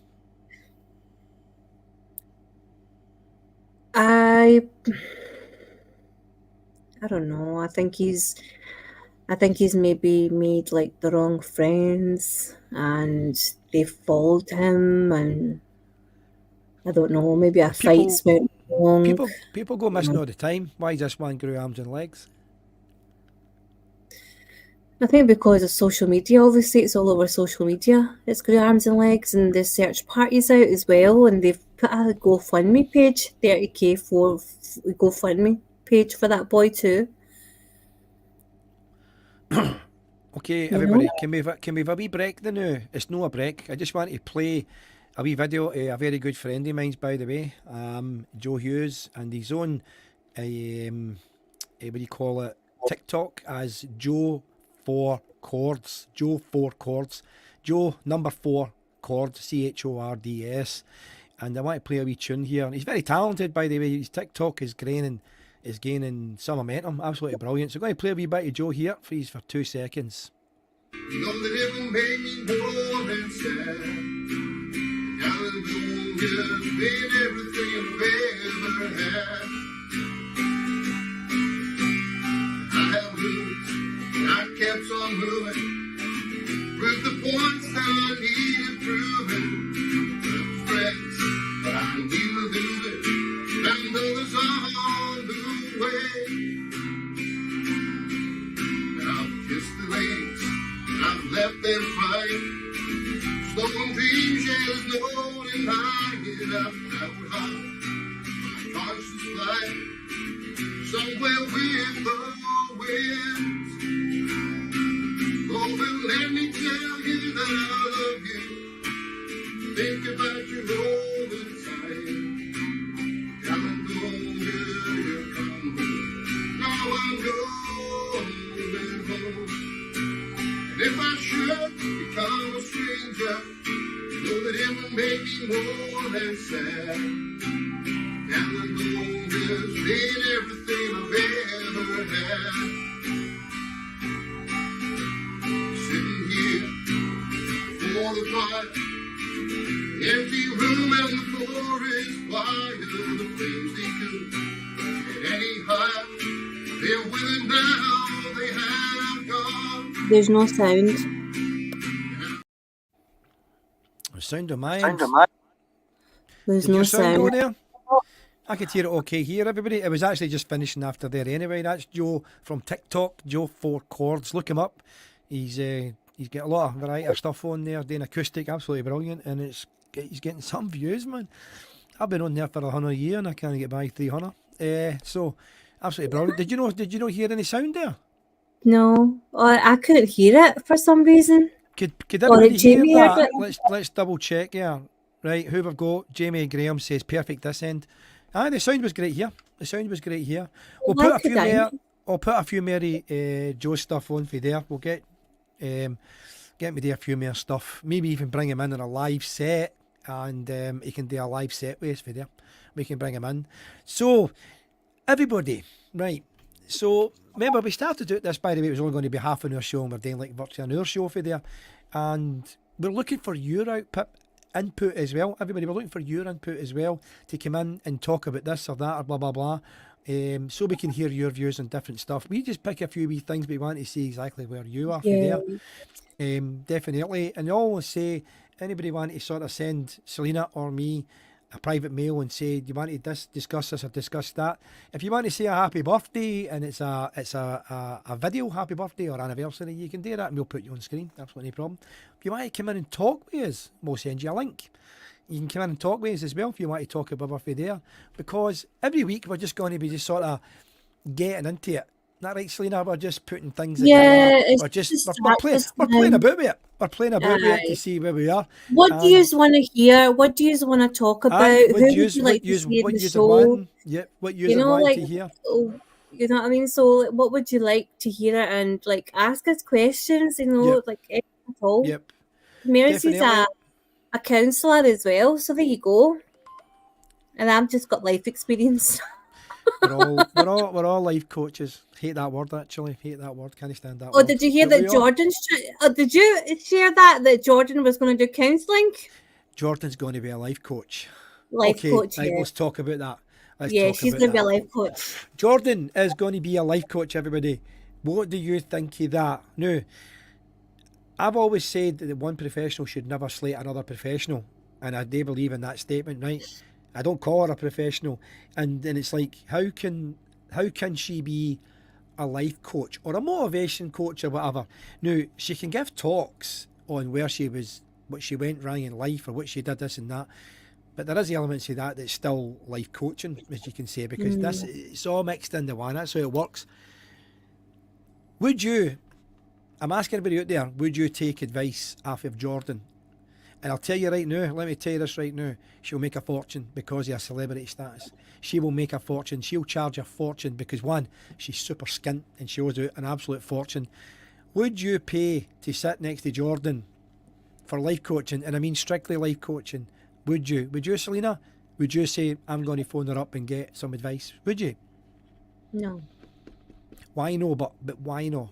C: I don't know. I think he's maybe made like the wrong friends, and they followed him, and I don't know. Maybe a fight's went wrong.
A: People go missing all the time. Why is this one grew arms and legs?
C: I think because of social media, obviously it's all over social media. It's grew arms and legs, and there's search parties out as well, and they've put a GoFundMe page, 30k for GoFundMe page for that boy too.
A: Okay,
C: You
A: everybody,
C: know?
A: can we have a wee break then now? It's no a break. I just want to play a wee video. A very good friend of mine's, by the way, Joe Hughes, and he's on what do you call it? TikTok as Joe 4 Chords. Joe 4 Chords. Joe number 4 Chords. CHORDS. And I want to play a wee tune here. And he's very talented, by the way. His TikTok is gaining some momentum. Absolutely brilliant. So I'm going to play a wee bit of Joe here for 2 seconds.
D: You know that heaven made me warm and sad. Hallelujah, been everything I've ever had. I have moved, and I kept on moving. With the points that I needed proving. Friends, but I knew losing, and others on the way. I've kissed the lanes, I've left them crying. Stolen dreams, there's no denying it. I've traveled hard, my conscience flying, somewhere with the wind. Oh, but let me tell you that I love you. Think about you all the time. California, you're coming. Now I'm going home. And if I should become a stranger, know that it would make me more than sad. Caledonia's been everything I've ever had. Sitting here for the quiet, empty room and the floor is quiet. The flames they could get any higher. They're willing now, they have gone.
C: There's no sound.
A: Sound of mine.
C: There's
A: Did
C: no
A: your sound go
C: sound.
A: there? I could hear it okay here, everybody. It was actually just finishing after there anyway. That's Joe from TikTok, Joe 4 Chords. Look him up. He's got a lot of variety of stuff on there, doing acoustic, absolutely brilliant, and he's getting some views, man. I've been on there for 100 years and I can't get by 300. So absolutely brilliant. Did you not hear any sound there?
C: No, I couldn't hear it for some reason.
A: Could
C: Or
A: everybody
C: did Jamie
A: hear
C: heard
A: that?
C: it?
A: Let's double check here. Right, who we've got? Jamie Graham says perfect this end. The sound was great here. The sound was great here. We'll
C: Well,
A: put a few
C: could I?
A: more. I'll put a few more Joe stuff on for there. We'll get me there a few more stuff. Maybe even bring him in on a live set, and he can do a live set with us for there. We can bring him in. So everybody, right? So remember, we started out this, by the way, it was only going to be half an hour show, and we're doing like virtually an hour show for there. And we're looking for your input as well. Everybody, we're looking for your input as well to come in and talk about this or that or blah, blah, blah. So we can hear your views on different stuff. We just pick a few wee things, but we want to see exactly where you are
C: Yeah.
A: for there. Definitely. And I always say, anybody want to sort of send Selena or me a private mail and say, do you want to discuss this or discuss that? If you want to say a happy birthday and it's a video happy birthday or anniversary, you can do that and we'll put you on screen. Absolutely no problem. If you want to come in and talk with us, we'll send you a link. You can come in and talk with us as well if you want to talk about birthday there. Because every week we're just going to be just sort of getting into it. Not right, Selena? We're just putting things
C: Yeah,
A: together.
C: it's
A: We're
C: just
A: we're playing
C: now.
A: about with it. We're playing about with it to
C: Aye.
A: see where we are.
C: What do
A: And-
C: you want to hear? What do you want to talk about?
A: Aye,
C: Who would you like to see in the show?
A: wanting? Yeah, what you
C: You know,
A: want
C: like,
A: to hear?
C: oh, you know what I mean? So, like, what would you like to hear? And like, ask us questions. You know,
A: Yep.
C: like anything at all.
A: Yep.
C: Mary's a counsellor as well, so there you go. And I've just got life experience.
A: We're all life coaches. Hate that word actually. Hate that word. Can't stand that
C: Oh,
A: word.
C: did you hear
A: But
C: that
A: we are.
C: Jordan? Did you share that Jordan was going to do counselling?
A: Jordan's going to be a life coach.
C: Life
A: Okay,
C: coach,
A: right,
C: yeah.
A: let's talk about that.
C: Yeah, she's going to be a life coach.
A: Jordan is going to be a life coach, everybody. What do you think of that? Now, I've always said that one professional should never slate another professional, and I do believe in that statement, right? I don't call her a professional, and it's like, how can she be a life coach or a motivation coach or whatever? Now, she can give talks on where she was, what she went wrong in life, or what she did this and that. But there is elements of that that's still life coaching, as you can say, because it's all mixed into one. That's how it works. Would you, I'm asking everybody out there, would you take advice off of Jordan? And I'll tell you right now, let me tell you this right now, she'll make a fortune because of her celebrity status. She will make a fortune. She'll charge a fortune because, one, she's super skint and she owes out an absolute fortune. Would you pay to sit next to Jordan for life coaching? And I mean strictly life coaching. Would you? Would you, Selena? Would you say, I'm going to phone her up and get some advice? Would you?
C: No.
A: Why no? But why no?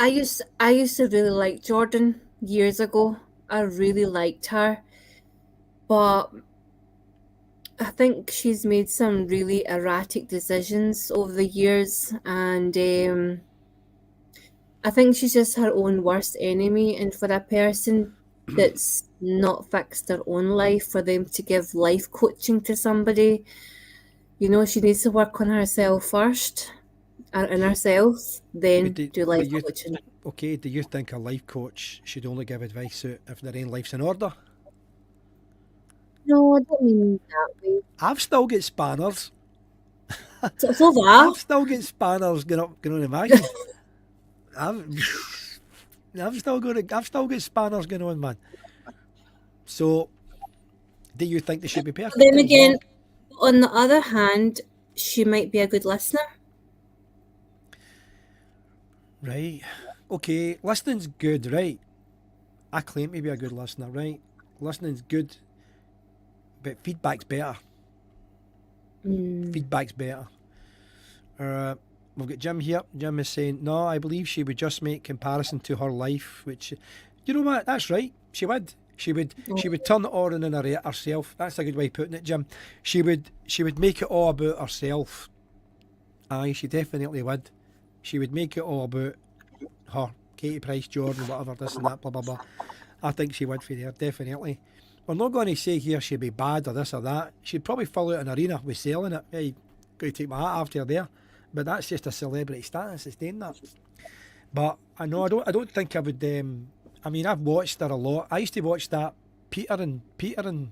C: I used to really like Jordan years ago. I really liked her. But I think she's made some really erratic decisions over the years, and I think she's just her own worst enemy. And for a person that's not fixed their own life, for them to give life coaching to somebody, you know, she needs to work on herself first, and herself, then do life coaching.
A: Okay, do you think a life coach should only give advice out if their own life's in order?
C: No, I don't mean that way.
A: I've still got spanners.
C: So that.
A: I've still got spanners going on in my head. I've still got spanners going on, man. So, do you think they should be perfect?
C: Then again, on the other hand, she might be a good listener.
A: Right. Okay, listening's good, right? I claim to be a good listener, right? Listening's good, but feedback's better. Feedback's better. We've got Jim here. Jim is saying, no, I believe she would just make comparison to her life, which, you know what, that's right. She would. She would turn it on in herself. That's a good way of putting it, Jim. She would make it all about herself. Aye, she definitely would. She would make it all about her, Katie Price, Jordan, whatever, this and that, blah, blah, blah. I think she would for there, definitely. We're not going to say here she'd be bad or this or that. She'd probably fill out an arena with selling it. Hey, got to take my hat off to her there. But that's just a celebrity status, it's doing that. But I know, I don't think I would, I mean, I've watched her a lot. I used to watch that Peter and
C: Andre?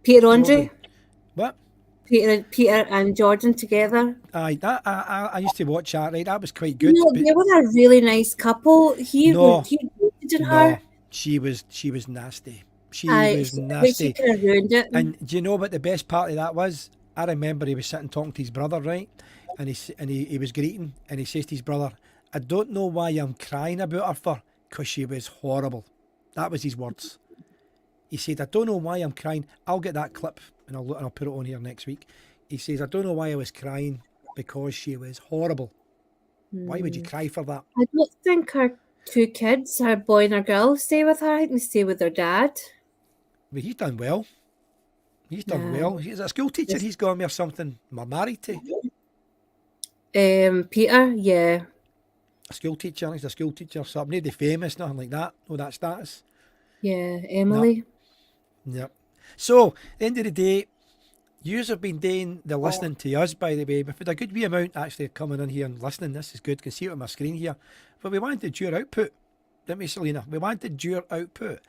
A: Jordan. What?
C: Peter and Jordan together.
A: Aye, I used to watch that, right? That was quite good.
C: No, they were a really nice couple. He dated her.
A: No, she was nasty. She
C: Aye,
A: was
C: but
A: nasty.
C: she kind of ruined it.
A: And do you know what the best part of that was? I remember he was sitting talking to his brother, right? And he was greeting, and he says to his brother, I don't know why I'm crying about her for, because she was horrible. That was his words. He said, I don't know why I'm crying. I'll get that clip and I'll put it on here next week. He says, I don't know why I was crying, because she was horrible. Why would you cry for that?
C: I don't think her two kids, her boy and her girl, stay with her. I think they stay with their dad.
A: But he's done well. He's done well. He's a school teacher. He's gone with something we're married to.
C: Peter, yeah.
A: A school teacher. He's a school teacher. So I'm not famous, nothing like that. No, that status.
C: Yeah, Emily.
A: Yep. So, at the end of the day, yous have been doing the listening to us, by the way. We've had a good wee amount actually coming in here and listening. This is good. You can see it on my screen here. But we wanted your output, didn't we, Selena? We wanted your output.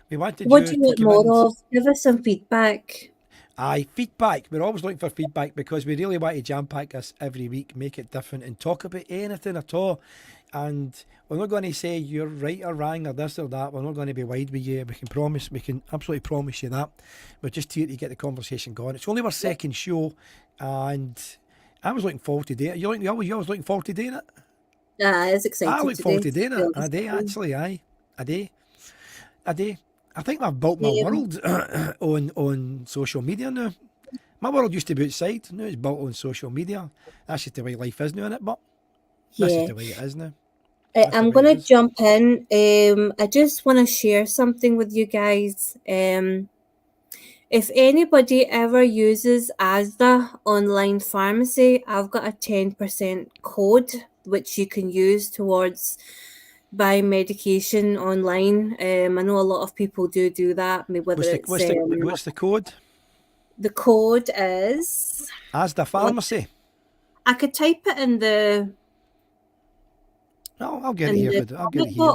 A: We wanted
C: What do you want
A: to come in.
C: more of? Give us some feedback.
A: Aye, feedback. We're always looking for feedback because we really want to jam-pack this every week, make it different and talk about anything at all. And we're not going to say you're right or wrong or this or that. We're not going to be wide with you. We can absolutely promise you that. We're just here to get the conversation going. It's only our second show, and I was looking forward to doing it. You always looking forward to doing it?
C: It's exciting.
A: I look forward to doing it. I do, actually, aye. I do. I think I've built my world on social media now. My world used to be outside. Now it's built on social media. That's just the way life is now, isn't it? But that's just the way it is now.
C: I'm going to jump in. I just want to share something with you guys. If anybody ever uses Asda online pharmacy, I've got a 10% code which you can use towards buying medication online. I know a lot of people do that. What's
A: the code?
C: The code is
A: Asda Pharmacy.
C: I could type it in the.
A: No, I'll get it here. I'll get it here.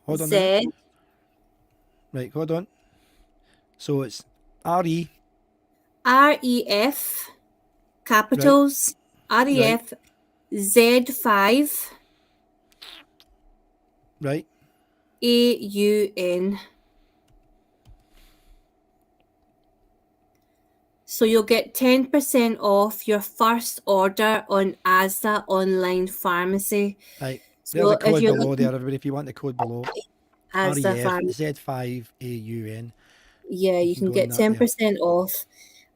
A: Hold on.
C: REZ.
A: Right, hold on. So it's RE.
C: REF, capitals, REF, Z5,
A: Right.
C: AUN. So you'll get 10% off your first order on Asda online pharmacy.
A: Right.
C: So
A: There's a
C: if
A: code
C: you're
A: below
C: looking
A: there, everybody. If you want the code below,
C: Asda
A: REF
C: pharmacy,
A: Z5AUN.
C: yeah, you
A: can
C: can
A: go on
C: get
A: that there.
C: 10% off.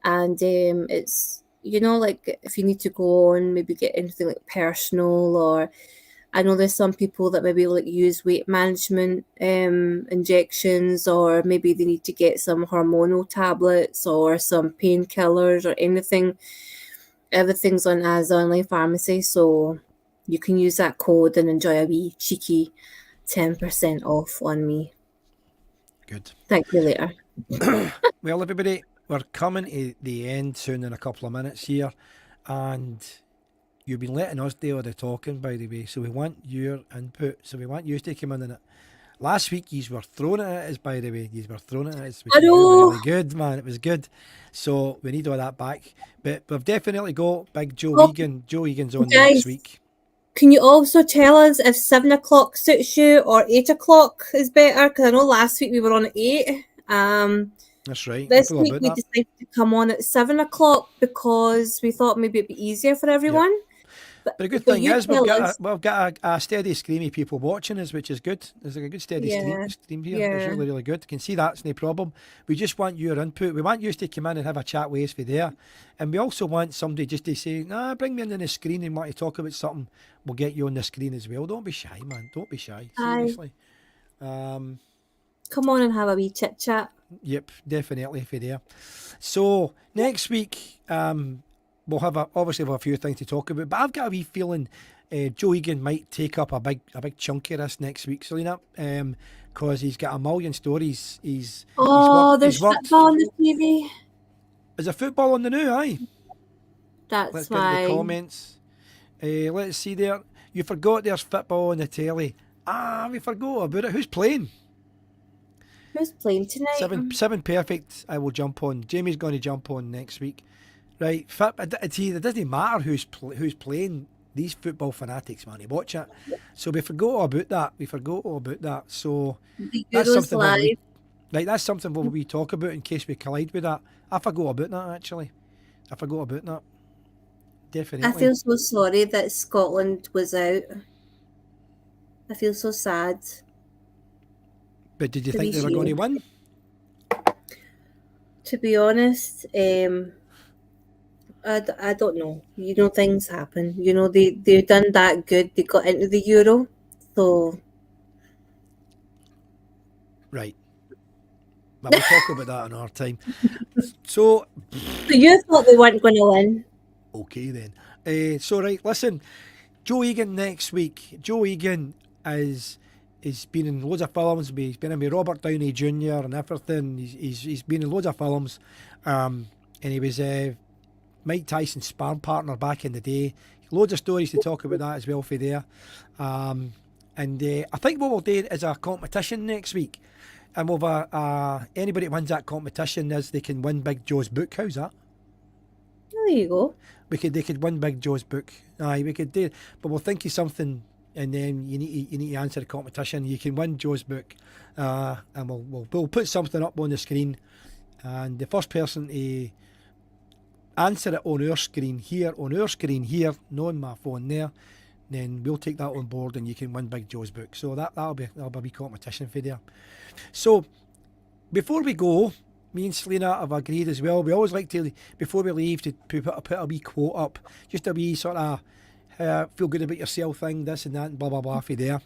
C: And it's, like if you need to go on, maybe get anything like personal, or I know there's some people that maybe like use weight management injections, or maybe they need to get some hormonal tablets or some painkillers or anything. Everything's on Asda online pharmacy, so you can use that code and enjoy a wee cheeky 10% off on me.
A: Good.
C: Thank you later.
A: Well, everybody, we're coming to the end soon in a couple of minutes here, and you've been letting us do all the talking, by the way. So we want your input. So we want you to come in it. Last week, you were throwing it at us, by the way. You were throwing it at us, which
C: I
A: was
C: know.
A: really good, man. It was good. So we need all that back. But we've definitely got Big Joe
C: Oh,
A: Egan. Joe Egan's on
C: guys.
A: next week.
C: Can you also tell us if 7 o'clock suits you or 8 o'clock is better? Because I know last week we were on at 8.
A: That's right.
C: This
A: I forgot
C: week
A: about
C: we
A: that.
C: decided to come on at 7 o'clock because we thought maybe it'd be easier for everyone.
A: But the good
C: but
A: thing
C: you
A: is, we've
C: tell
A: got
C: us.
A: we've got a steady stream of people watching us, which is good. There's like a good steady
C: Yeah,
A: stream here. It's
C: yeah.
A: really, really good. You can see that's no problem. We just want your input. We want you to come in and have a chat with us for there. And we also want somebody just to say, nah, bring me in on the screen and want to talk about something. We'll get you on the screen as well. Don't be shy, man. Don't be shy.
C: Aye.
A: Seriously.
C: Come on and have a wee chit chat.
A: Yep, definitely for there. So next week, we'll have obviously we'll have a few things to talk about. But I've got a wee feeling Joe Egan might take up a big chunk of this next week, Selena, because he's got a million stories. He's
C: There's
A: worked.
C: football on the TV.
A: Is there football on the new? Aye.
C: That's
A: Let's get into
C: why.
A: the comments. Let's see there. You forgot there's football on the telly. We forgot about it. Who's playing?
C: Who's playing tonight?
A: Seven perfect. I will jump on. Jamie's going to jump on next week, right? It doesn't matter who's playing. These football fanatics, man, they watch it. So we forgot all about that. So
C: The
A: that's
C: Euros
A: something
C: live.
A: that's something we talk about in case we collide with that. I forgot about that actually. I forgot about that. Definitely.
C: I feel so sorry that Scotland was out. I feel so sad.
A: But did you
C: to
A: think
C: be
A: they were going to win?
C: To be honest, I don't know. Things happen. They done that good. They got into the Euro. So
A: Right. But we'll talk about that another time. So
C: you thought they weren't going to win.
A: okay then. So right, listen, Joe Egan next week. Joe Egan is been in loads of films. He's been in with Robert Downey Jr. and everything. He's been in loads of films, and he was Mike Tyson's sparring partner back in the day. Loads of stories to talk about that as well for there. And I think what we'll do is a competition next week, and we'll have anybody that wins that competition they can win Big Joe's book. How's that?
C: There you go.
A: They could win Big Joe's book. Aye, we could do, but we'll think of something, and then you need to answer the competition. You can win Joe's book, and we'll put something up on the screen, and the first person to answer it on our screen here, not on my phone there, then we'll take that on board, and you can win Big Joe's book. So that'll be a wee competition for there. So before we go, me and Selena have agreed as well. We always like to, before we leave, to put a wee quote up, just a wee sort of feel good about yourself thing, this and that, and blah blah blah for there.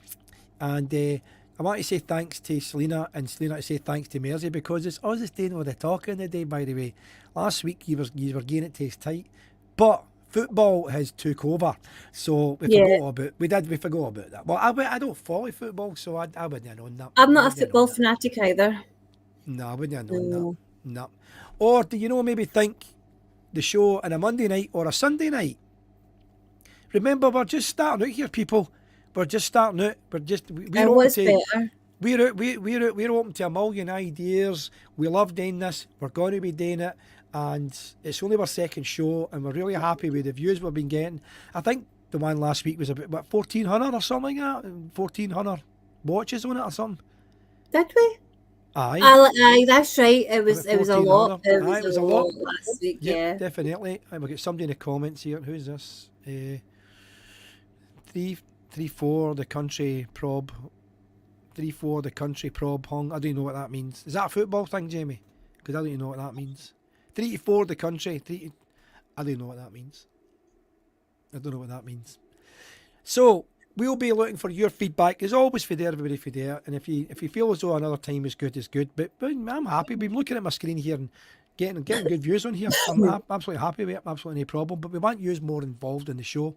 A: And I want to say thanks to Selena, and Selena to say thanks to Mersey, because it's us that's doing all the talking today. By the way, last week you were getting it taste tight, but football has took over, so we forgot about that. Well, I don't follow football, so I wouldn't have known that.
C: I'm not a football fanatic either.
A: No, I wouldn't have known that. No. Or do you maybe think the show on a Monday night or a Sunday night? Remember, we're just starting out here, people. We're just starting out. We're
C: what's
A: open
C: better?
A: we're open to a million ideas. We love doing this. We're going to be doing it. and it's only our second show, and we're really happy with the views we've been getting. I think the one last week was about, what, 1,400 or something like that? 1,400 watches on it or something?
C: Did we?
A: Aye.
C: Aye, that's right. It was
A: About
C: a lot.
A: 1,400.
C: It was a lot last week.
A: Yep,
C: Yeah.
A: definitely. And we've got somebody in the comments here. Who's this? 3-4 the country prob. 3-4 the country prob hung. I don't know what that means. Is that a football thing, Jamie? Because I don't even know what that means. 3-4 the country. I don't know what that means. I don't know what that means. So we'll be looking for your feedback. As always, for there, everybody for there. And if you feel as though another time is good, it's good. But I'm happy. We've been looking at my screen here and getting good views on here. I'm absolutely happy with it. Absolutely no problem. But we want you more involved in the show.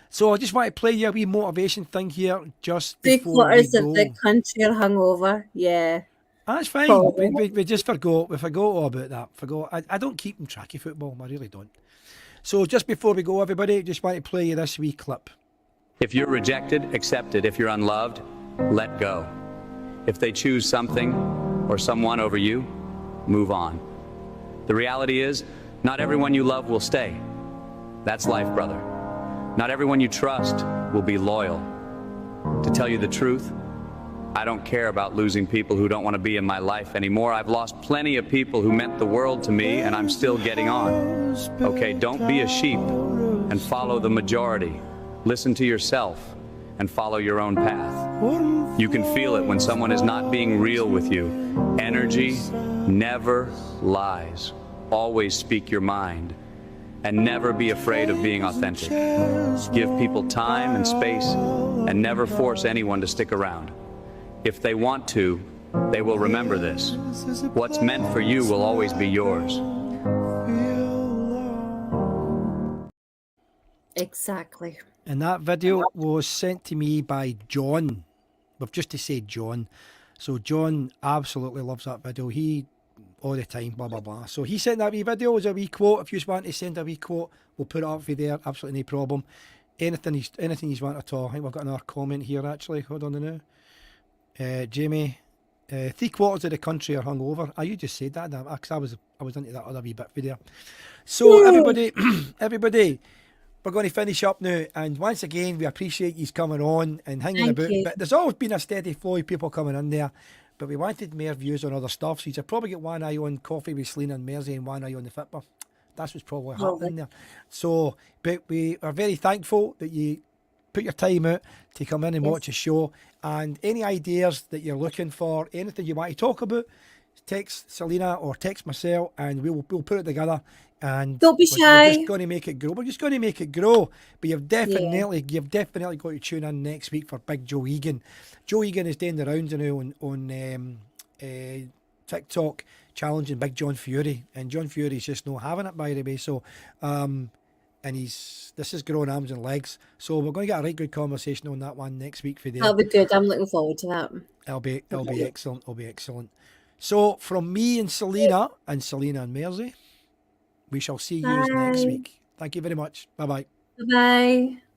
A: So I just want to play you a wee motivation thing here just before we
C: Three-quarters
A: go.
C: of the country are hungover. Yeah.
A: That's fine.
C: Probably.
A: We just forgot. We forgot all about that. I don't keep in track of football. I really don't. So just before we go, everybody, just want to play you this wee clip.
G: If you're rejected, accept it. If you're unloved, let go. If they choose something or someone over you, move on. The reality is, not everyone you love will stay. That's life, brother. Not everyone you trust will be loyal. To tell you the truth, I don't care about losing people who don't want to be in my life anymore. I've lost plenty of people who meant the world to me, and I'm still getting on. Okay, don't be a sheep and follow the majority. Listen to yourself and follow your own path. You can feel it when someone is not being real with you. Energy never lies. Always speak your mind. And never be afraid of being authentic. Give people time and space, and never force anyone to stick around. If they want to, they will remember this. What's meant for you will always be yours.
C: Exactly.
A: And that video was sent to me by John. We've just to say John. So John absolutely loves that video. He all the time, blah, blah, blah. So he sent that wee video as a wee quote. If you just want to send a wee quote, we'll put it up for there. Absolutely no problem. Anything you want at all. I think we've got another comment here, actually. Hold on now. Jamie, 3/4 of the country are hungover. You just said that, because I was into that other wee bit for there. So everybody, we're going to finish up now. And once again, we appreciate you coming on and hanging
C: Thank
A: about.
C: you.
A: But there's always been a steady flow of people coming in there. But we wanted more views on other stuff, so you'd probably get one eye on Coffee with Selena and Mersey and one eye on the Fitba. That's what's probably happening there. So, but we are very thankful that you put your time out to come in and watch a show. And any ideas that you're looking for, anything you want to talk about, text Selena or text myself, and we'll put it together. And
C: Don't be
A: we're
C: shy.
A: just going to make it grow. We're just going to make it grow. But you've definitely got to tune in next week for Big Joe Egan. Joe Egan is doing the rounds now on TikTok challenging Big John Fury, and John Fury's just not having it, by the way. So, and this is growing arms and legs. So we're going to get a right good conversation on that one next week for there.
C: That'll be good. I'm looking forward to that.
A: It'll be excellent. It'll be excellent. So from me and Selena and Mersey, we shall see you next
C: Bye.
A: week. Thank you very much. Bye bye.
C: Bye-bye.